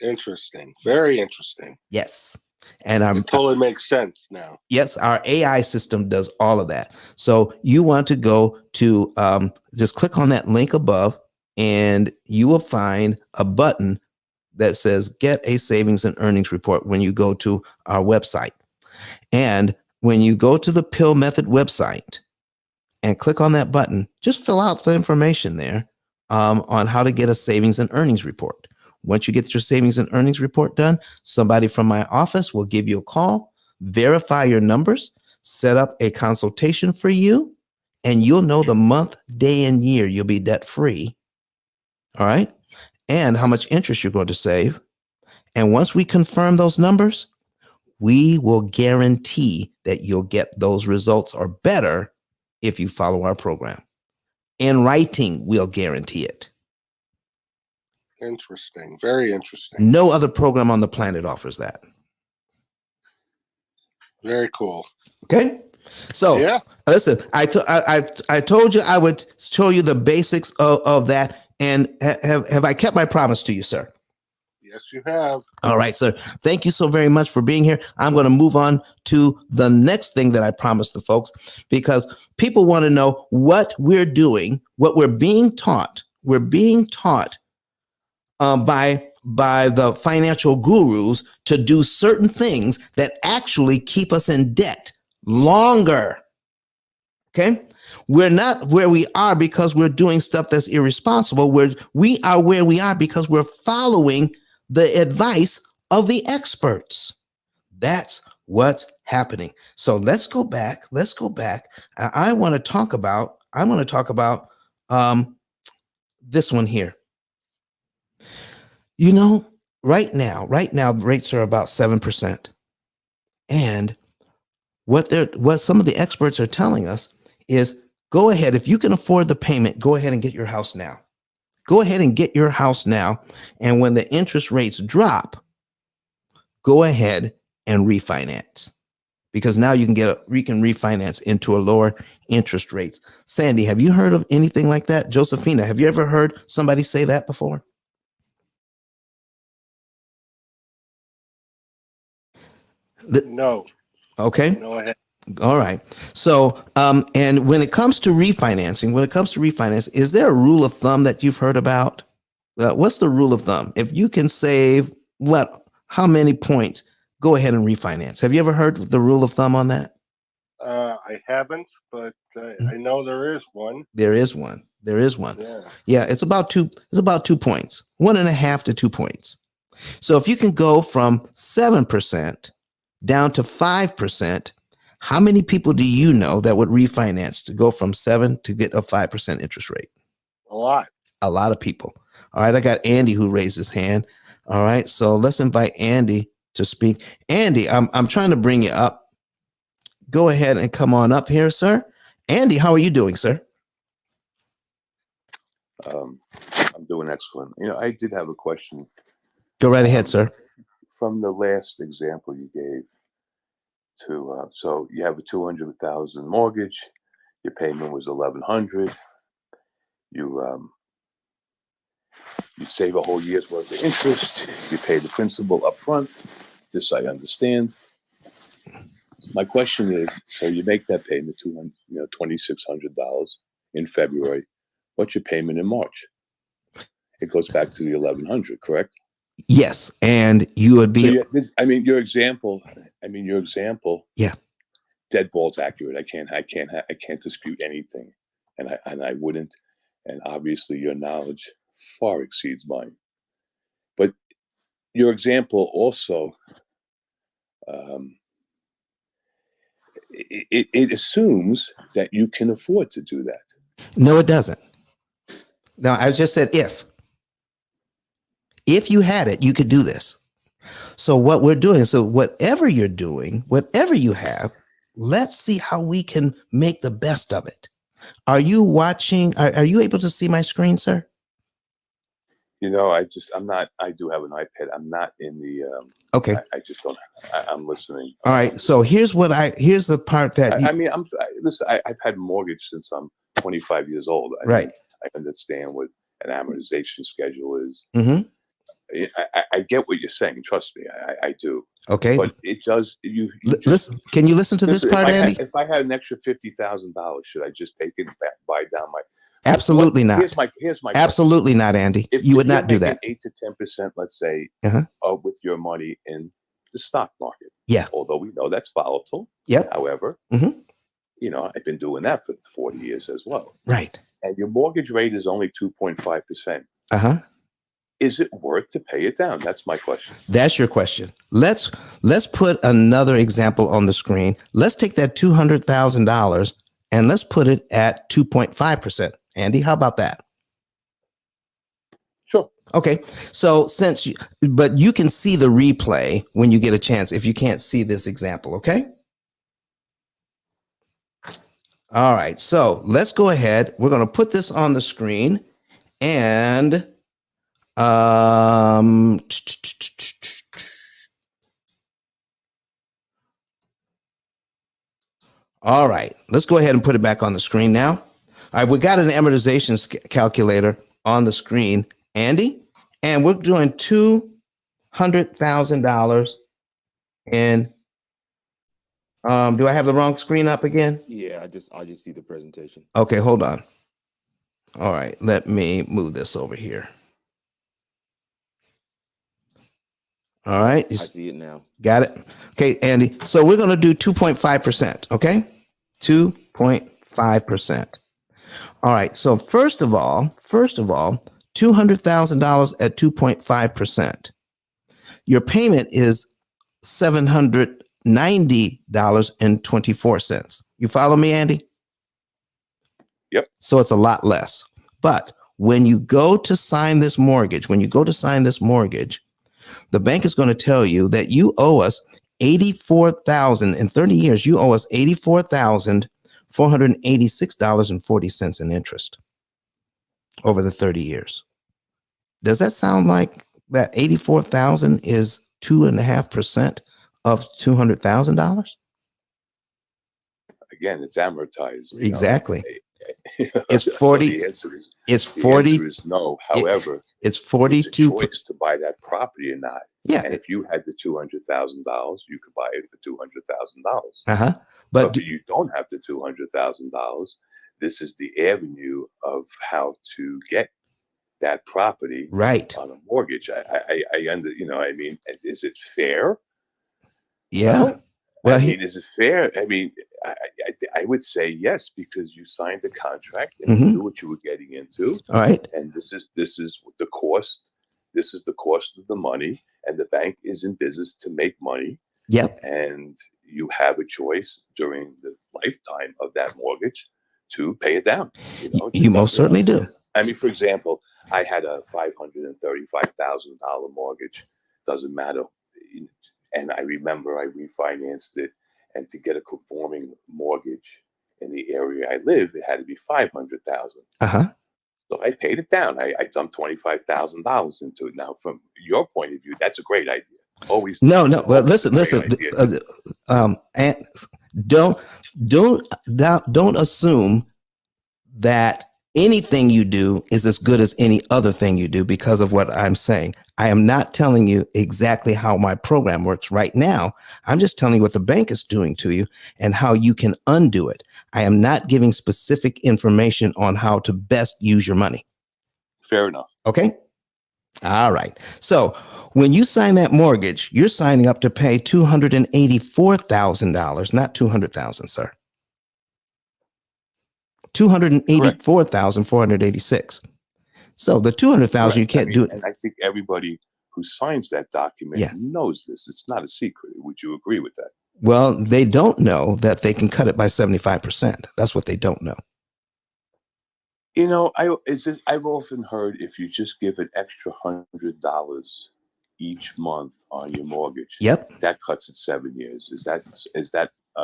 Interesting. Very interesting. Yes. And it totally makes sense now. Yes, our AI system does all of that. So you want to go to just click on that link above, and you will find a button that says Get a Savings and Earnings Report when you go to our website. And when you go to the P.I.L.L Method website and click on that button, just fill out the information there on how to get a savings and earnings report. Once you get your savings and earnings report done, somebody from my office will give you a call, verify your numbers, set up a consultation for you, and you'll know the month, day, and year you'll be debt free. All right. And how much interest you're going to save. And once we confirm those numbers, we will guarantee that you'll get those results or better if you follow our program. In writing, we'll guarantee it. Interesting. Very interesting. No other program on the planet offers that. Very cool. Okay. So yeah. Listen, I told you I would show you the basics of that. And have I kept my promise to you, sir? Yes, you have. All right, sir. Thank you so very much for being here. I'm going to move on to the next thing that I promised the folks, because people want to know what we're doing, what we're being taught. We're being taught by the financial gurus to do certain things that actually keep us in debt longer. Okay. We're not where we are because we're doing stuff that's irresponsible. We are where we are because we're following the advice of the experts. That's what's happening. So let's go back. I want to talk about this one here. You know, right now rates are about 7%. And what some of the experts are telling us is, go ahead, if you can afford the payment, go ahead and get your house now. Go ahead and get your house now. And when the interest rates drop, go ahead and refinance, because now you can refinance into a lower interest rate. Sandy, have you heard of anything like that? Josephina, have you ever heard somebody say that before? No. Okay. Go ahead. All right. So, and when it comes to refinancing, is there a rule of thumb that you've heard about? What's the rule of thumb? If you can save how many points, go ahead and refinance. Have you ever heard the rule of thumb on that? I haven't, but I know there is one. There is one. Yeah. Yeah, it's about 2 points, 1.5 to 2 points. So if you can go from 7% down to 5%, how many people do you know that would refinance to go from 7 to get a 5% interest rate? A lot. A lot of people. All right, I got Andy who raised his hand. All right, so let's invite Andy to speak. Andy, I'm trying to bring you up. Go ahead and come on up here, sir. Andy, how are you doing, sir? I'm doing excellent. I did have a question. Go right ahead, sir. From the last example you gave, so you have a $200,000 mortgage, your payment was $1,100. You save a whole year's worth of interest. You pay the principal up front. This I understand. My question is, so you make that payment, $2,600 in February. What's your payment in March? It goes back to the $1,100, correct? Yes, and you would be. So your example. Yeah. Dead ball's accurate. I can't dispute anything, and I wouldn't. And obviously, your knowledge far exceeds mine. But your example also, it assumes that you can afford to do that. No, it doesn't. No, I just said if. If you had it, you could do this. So what we're doing, whatever you're doing, whatever you have, let's see how we can make the best of it. Are you watching? Are you able to see my screen, sir? I'm not. I do have an iPad. I'm not in the. Okay. I just don't. I'm listening. All right. So here's the part that listen. I've had a mortgage since I'm 25 years old. Right. I understand what an amortization schedule is. Mm-hmm. I get what you're saying. Trust me, I do. Okay. But it does. Listen. Can you listen to this part, Andy? If I had an extra $50,000, should I just take it back, buy down my? Absolutely not. Here's my. Absolutely not, Andy. You would not do that. 8 to 10%, let's say, with your money in the stock market. Yeah. Although we know that's volatile. Yeah. However, I've been doing that for 40 years as well. Right. And your mortgage rate is only 2.5%. Is it worth to pay it down? That's my question. That's your question. Let's put another example on the screen. Let's take that $200,000 and let's put it at 2.5%. Andy, how about that? Sure. Okay. So but you can see the replay when you get a chance if you can't see this example, okay? All right. So let's go ahead. We're going to put this on the screen and all right, let's go ahead and put it back on the screen now. All right, we got an amortization calculator on the screen, Andy, and we're doing two $200,000 in, do I have the wrong screen up again? Yeah, I just see the presentation. Okay, hold on. All right, let me move this over here. All right. I see it now. Got it. Okay, Andy. So we're going to do 2.5%. Okay. 2.5%. All right. So first of all, $200,000 at 2.5%. Your payment is $790.24. You follow me, Andy? Yep. So it's a lot less. But when you go to sign this mortgage, the bank is going to tell you that you owe us $84,000 in 30 years. You owe us $84,486.40 in interest over the 30 years. Does that sound like that 84,000 is 2.5% of $200,000? Again, it's amortized. Exactly. It's 40. So the answer is It's the 40. answer is no. However, It's it's 42. a choice to buy that property or not. Yeah. And if you had the $200,000, you could buy it for $200,000. Uh-huh. But But if you don't have the $200,000, this is the avenue of how to get that property right. on a mortgage. I I mean, is it fair? Yeah. Well, Well, I mean, is it fair? I mean, I would say yes, because you signed a contract and you knew what you were getting into. all right. And this is the cost. This is the cost of the money, and the bank is in business to make money. Yep. And you have a choice during the lifetime of that mortgage to pay it down. You most certainly do. I mean, for example, I had a $535,000 mortgage. Doesn't matter. And I remember I refinanced it, and to get a conforming mortgage in the area I live, it had to be $500,000. Uh-huh. So I paid it down. I dumped $25,000 into it. Now, from your point of view, that's a great idea. Always. No. Well, always a listen. great idea. And don't assume that anything you do is as good as any other thing you do because of what I'm saying. I am not telling you exactly how my program works right now. I'm just telling you what the bank is doing to you and how you can undo it. I am not giving specific information on how to best use your money. Fair enough. Okay. All right. So when you sign that mortgage, you're signing up to pay $284,000, not $200,000, sir. $284,486. So the $200,000 you can't do it. And I think everybody who signs that document knows this. It's not a secret. Would you agree with that? Well, they don't know that they can cut it by 75%. That's what they don't know. I've often heard if you just give an extra $100 each month on your mortgage, that cuts it 7 years. Is that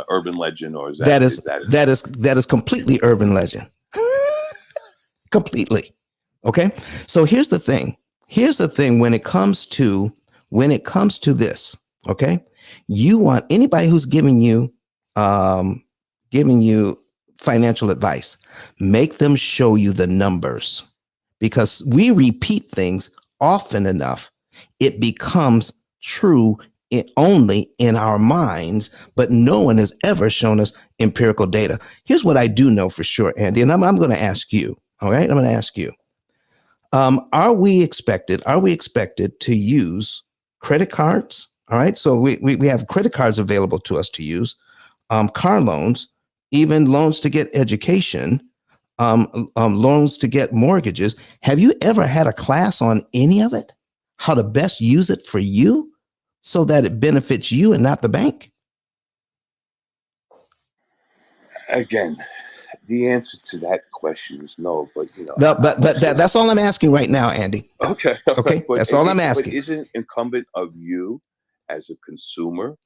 urban legend, or is that that is completely urban legend? Completely. Okay. So here's the thing. When it comes to this, okay, you want anybody who's giving you financial advice, make them show you the numbers, because we repeat things often enough, it becomes true only in our minds, but no one has ever shown us empirical data. Here's what I do know for sure, Andy, and I'm going to ask you. All right, I'm going to ask you. Are we expected to use credit cards? All right, so we have credit cards available to us to use, car loans, even loans to get education, loans to get mortgages. Have you ever had a class on any of it? How to best use it for you so that it benefits you and not the bank? Again, the answer to that question is no. But that's all I'm asking right now, Andy. Okay. Okay. That's all I'm asking. But isn't it incumbent of you as a consumer?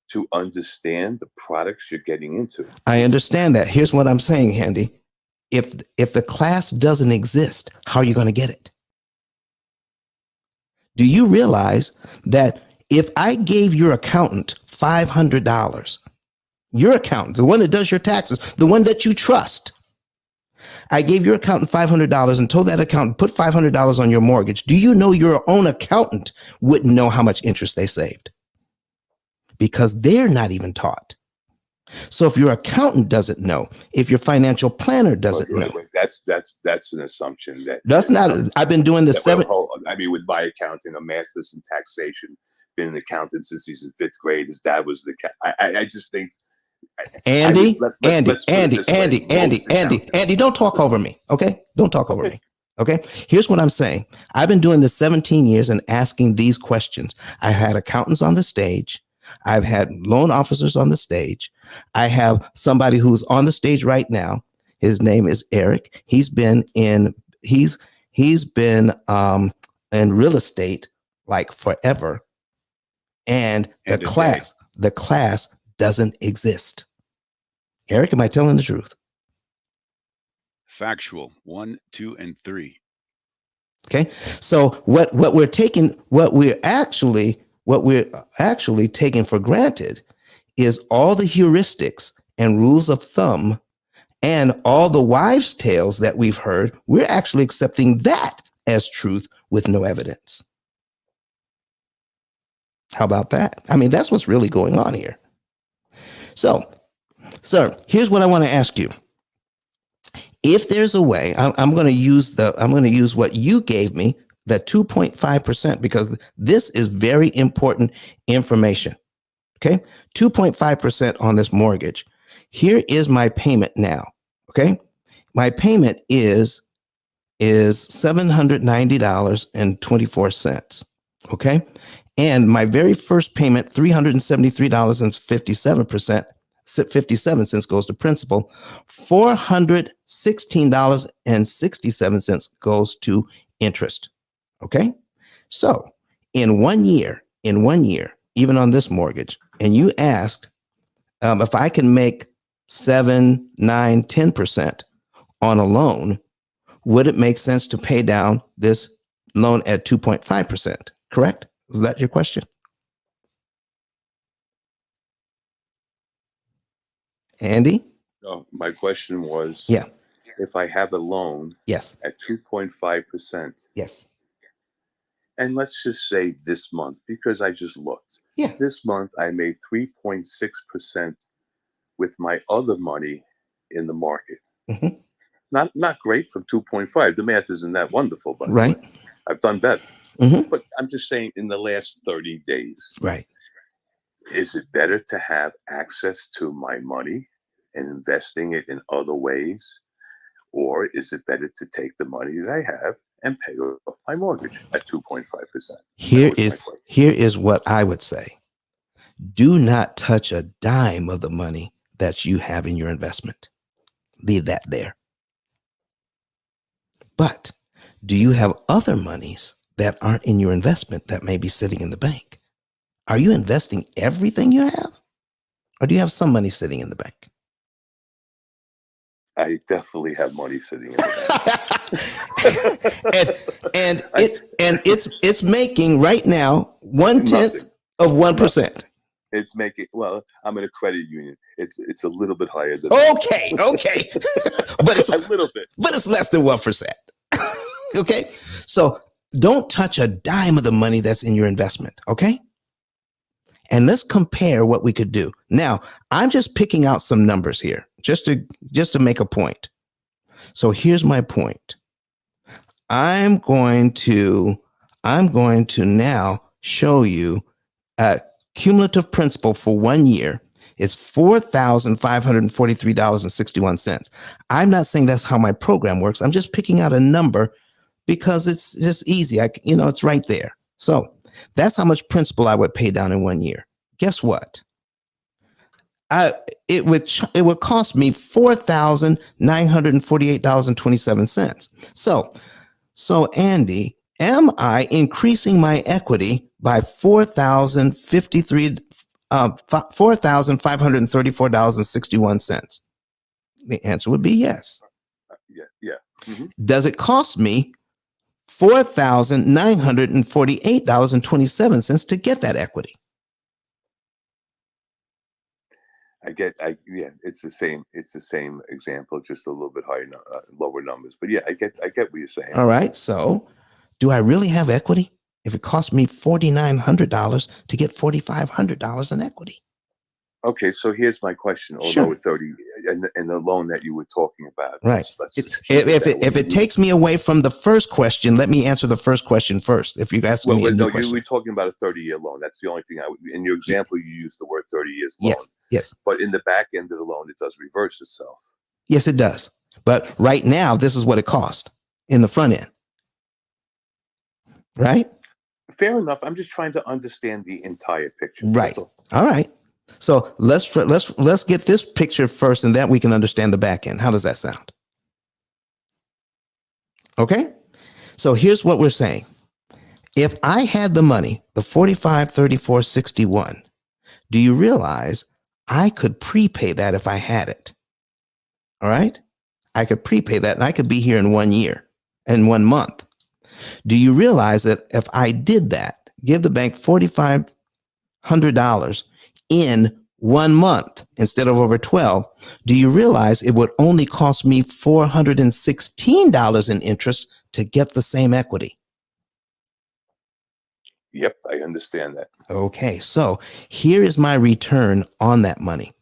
To understand the products you're getting into. I understand that. Here's what I'm saying, Andy. If the class doesn't exist, how are you going to get it? Do you realize that if I gave your accountant $500, your accountant, the one that does your taxes, the one that you trust, I gave your accountant $500 and told that accountant, put $500 on your mortgage. Do you know your own accountant wouldn't know how much interest they saved? Because they're not even taught. So if your accountant doesn't know, if your financial planner doesn't know, that's an assumption that that's not. I've been doing this I mean, with my accounting, a master's in taxation, been an accountant since he's in 5th grade. His dad was the. I just think. Andy, don't talk over me. Okay, don't talk over me. Okay, here's what I'm saying. I've been doing this 17 years and asking these questions. I had accountants on the stage. I've had loan officers on the stage. I have somebody who's on the stage right now. His name is Eric. He's been in real estate like forever. And the class doesn't exist. Eric, am I telling the truth? Factual. 1, 2, and 3. Okay. So what we're actually taking for granted is all the heuristics and rules of thumb and all the wives' tales that we've heard. We're actually accepting that as truth with no evidence. How about that? I mean, that's what's really going on here. So, sir, here's what I want to ask you. If there's a way, I'm going to use what you gave me, the 2.5%, because this is very important information. Okay, 2.5% on this mortgage. Here is my payment now. Okay, my payment is $790.24. Okay, and my very first payment, $373.57 goes to principal. $416.67 goes to interest. Okay, so in 1 year, even on this mortgage, and you asked if I can make 7, 9, 10% on a loan, would it make sense to pay down this loan at 2.5%? Correct? Was that your question? Andy? No, my question was, yeah, if I have a loan yes, at 2.5%, yes, and let's just say this month, because I just looked, yeah, this month I made 3.6% with my other money in the market. mm-hmm. Not great for 2.5. The math isn't that wonderful, by Right. the way. I've done better. Mm-hmm. But I'm just saying, in the last 30 days, Right. Is it better to have access to my money and investing it in other ways? Or is it better to take the money that I have and pay off my mortgage at 2.5%? Here is what I would say. Do not touch a dime of the money that you have in your investment. Leave that there. But do you have other monies that aren't in your investment that may be sitting in the bank? Are you investing everything you have? Or do you have some money sitting in the bank? I definitely have money sitting in the bank. and it's making right now 1/10 of 1%. It's making, well, I'm in a credit union. It's a little bit higher than okay. But it's a little bit. But it's less than 1%. Okay. So don't touch a dime of the money that's in your investment. Okay. And let's compare what we could do. Now, I'm just picking out some numbers here just to make a point. So here's my point. I'm going to now show you a cumulative principal for 1 year. It's $4,543.61. I'm not saying that's how my program works. I'm just picking out a number because it's just easy. It's right there. So that's how much principal I would pay down in 1 year. Guess what? It would cost me $4,948.27. So Andy, am I increasing my equity by $4,534.61? The answer would be yes. Yeah. Mm-hmm. Does it cost me $4,948.27 to get that equity? Yeah, it's the same example, just a little bit higher, lower numbers. But yeah, I get what you're saying. All right. So do I really have equity if it costs me $4,900 to get $4,500 in equity? Okay, so here's my question. Sure. Although with 30 and the loan that you were talking about, Right. let's just keep If that way. it takes me away from the first question, let me answer the first question first. If you ask me a new question. You were talking about a 30-year loan. That's the only thing in your example, you used the word 30 years loan. Yes. But in the back end of the loan, it does reverse itself. Yes, it does. But right now, this is what it cost in the front end. Right? Fair enough. I'm just trying to understand the entire picture. Right. All right. So let's get this picture first, and then we can understand the back end. How does that sound? Okay. So here's what we're saying. If I had the money, the 45, 34, 61, do you realize I could prepay that if I had it? All right. I could prepay that and I could be here in 1 year and 1 month. Do you realize that if I did that, give the bank $4,500 in 1 month instead of over 12, do you realize it would only cost me $416 in interest to get the same equity? Yep, I understand that. Okay, so here is my return on that money.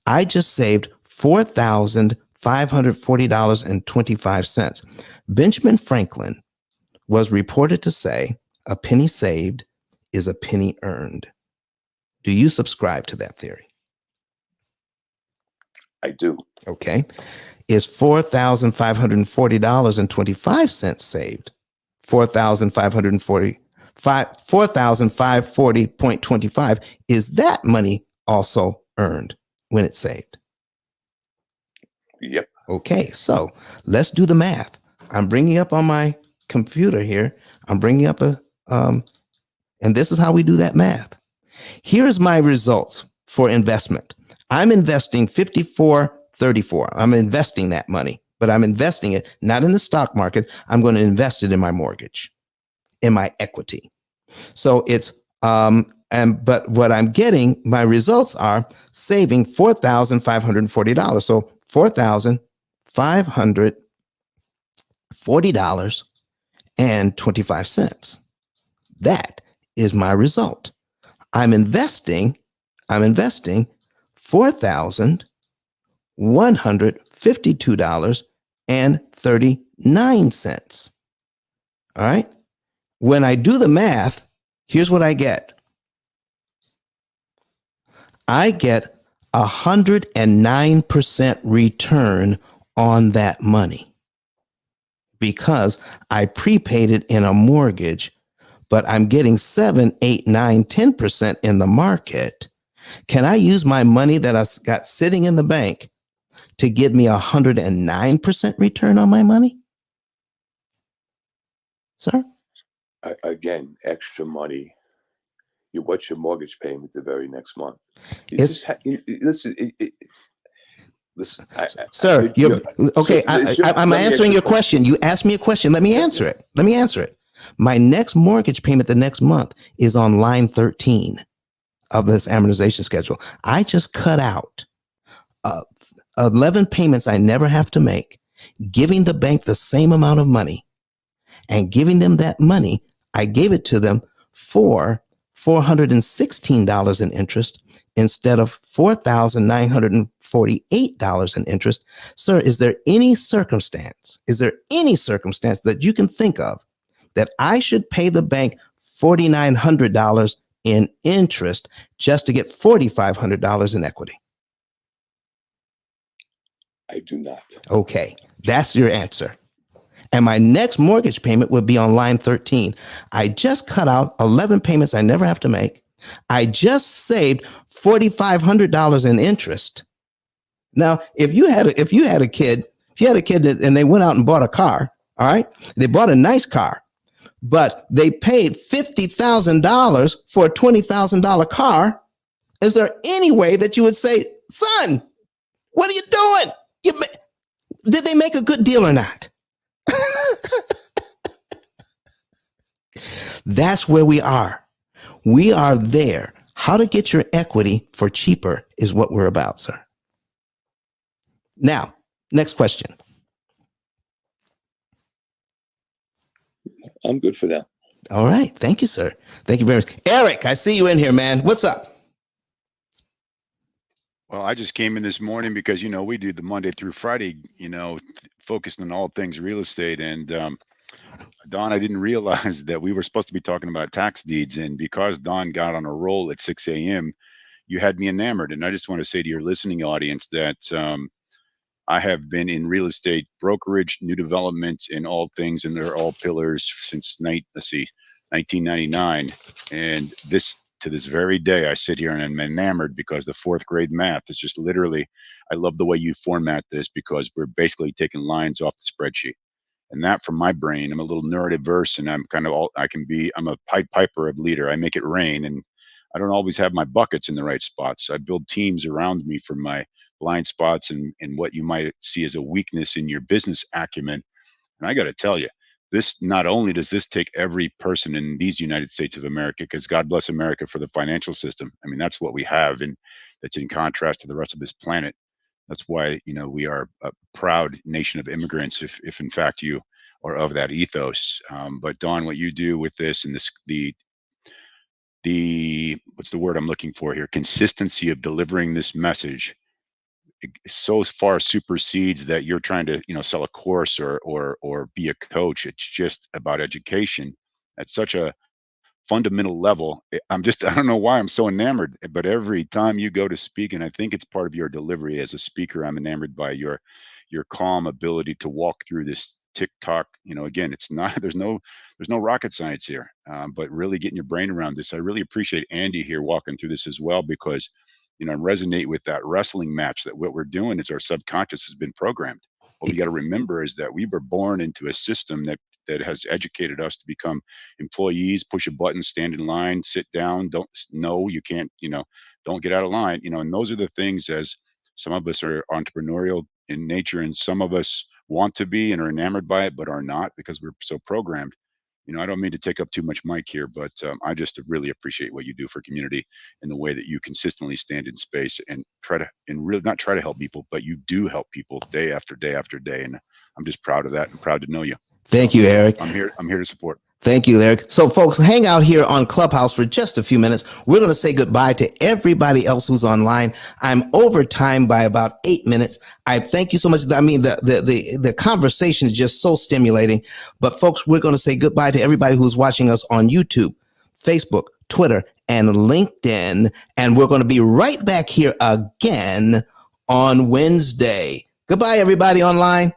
I just saved $4,540.25. Benjamin Franklin was reported to say, "A penny saved is a penny earned." Do you subscribe to that theory? I do. Okay. Is $4,540.25 saved? $4,540.25. Is that money also earned when it's saved? Yep. Okay, so let's do the math. I'm bringing up on my computer here. I'm bringing up and this is how we do that math. Here's my results for investment. I'm investing 54.34. I'm investing that money, but I'm investing it not in the stock market. I'm going to invest it in my mortgage, in my equity. So it's but what I'm getting, my results are saving $4,540. So $4,540.25. That is my result. I'm investing $4,152.39. All right. When I do the math, here's what I get. I get 109% return on that money because I prepaid it in a mortgage, but I'm getting 7, 8, 9, 10% in the market. Can I use my money that I got sitting in the bank to give me 109% return on my money? Sir? Again, extra money. What's your mortgage payment the very next month? Listen, sir, I'm answering your question. You asked me a question. Let me answer it. My next mortgage payment the next month is on line 13 of this amortization schedule. I just cut out 11 payments I never have to make, giving the bank the same amount of money and giving them that money. I gave it to them for $416 in interest instead of $4,948 in interest. Sir, is there any circumstance that you can think of that I should pay the bank $4,900 in interest just to get $4,500 in equity? I do not. Okay, that's your answer. And my next mortgage payment would be on line 13. I just cut out 11 payments I never have to make. I just saved $4,500 in interest. Now, if you had a kid and they went out and bought a car, all right, they bought a nice car, but they paid $50,000 for a $20,000 car. Is there any way that you would say, son, what are you doing? Did they make a good deal or not? That's where we are. We are there. How to get your equity for cheaper is what we're about, sir. Now, next question. I'm good for now. All right. Thank you, sir. Thank you very much. Eric, I see you in here, man. What's up? Well, I just came in this morning because, we do the Monday through Friday, focused on all things real estate. And Don, I didn't realize that we were supposed to be talking about tax deeds. And because Don got on a roll at 6 a.m., you had me enamored. And I just want to say to your listening audience that I have been in real estate brokerage, new development, and all things, and they're all pillars since 1999. And to this very day, I sit here and I'm enamored because the fourth grade math is just literally, I love the way you format this because we're basically taking lines off the spreadsheet. And that from my brain, I'm a little neurodiverse and I'm a Pied Piper of leader. I make it rain and I don't always have my buckets in the right spots. I build teams around me for my blind spots and what you might see as a weakness in your business acumen. And I got to tell you, this not only does this take every person in these United States of America, because God bless America for the financial system. I mean, that's what we have, and that's in contrast to the rest of this planet. That's why we are a proud nation of immigrants, if in fact you are of that ethos. But Don, what you do with this and the what's the word I'm looking for here? Consistency of delivering this message so far supersedes that you're trying to sell a course or be a coach. It's just about education at such a fundamental level. I don't know why I'm so enamored, but every time you go to speak, and I think it's part of your delivery as a speaker, I'm enamored by your calm ability to walk through this TikTok. Again, it's not there's no rocket science here, but really getting your brain around this. I really appreciate Andy here walking through this as well, because I resonate with that wrestling match that what we're doing is our subconscious has been programmed. What we got to remember is that we were born into a system that has educated us to become employees, push a button, stand in line, sit down, you can't, don't get out of line, and those are the things, as some of us are entrepreneurial in nature and some of us want to be and are enamored by it, but are not because we're so programmed. I don't mean to take up too much mic here, but I just really appreciate what you do for community and the way that you consistently stand in space and really not try to help people, but you do help people day after day after day. And I'm just proud of that and proud to know you. Thank you, Eric. I'm here to support. Thank you, Eric. So, folks, hang out here on Clubhouse for just a few minutes. We're going to say goodbye to everybody else who's online. I'm over time by about 8 minutes. I thank you so much. I mean, the conversation is just so stimulating. But, folks, we're going to say goodbye to everybody who's watching us on YouTube, Facebook, Twitter, and LinkedIn. And we're going to be right back here again on Wednesday. Goodbye, everybody online.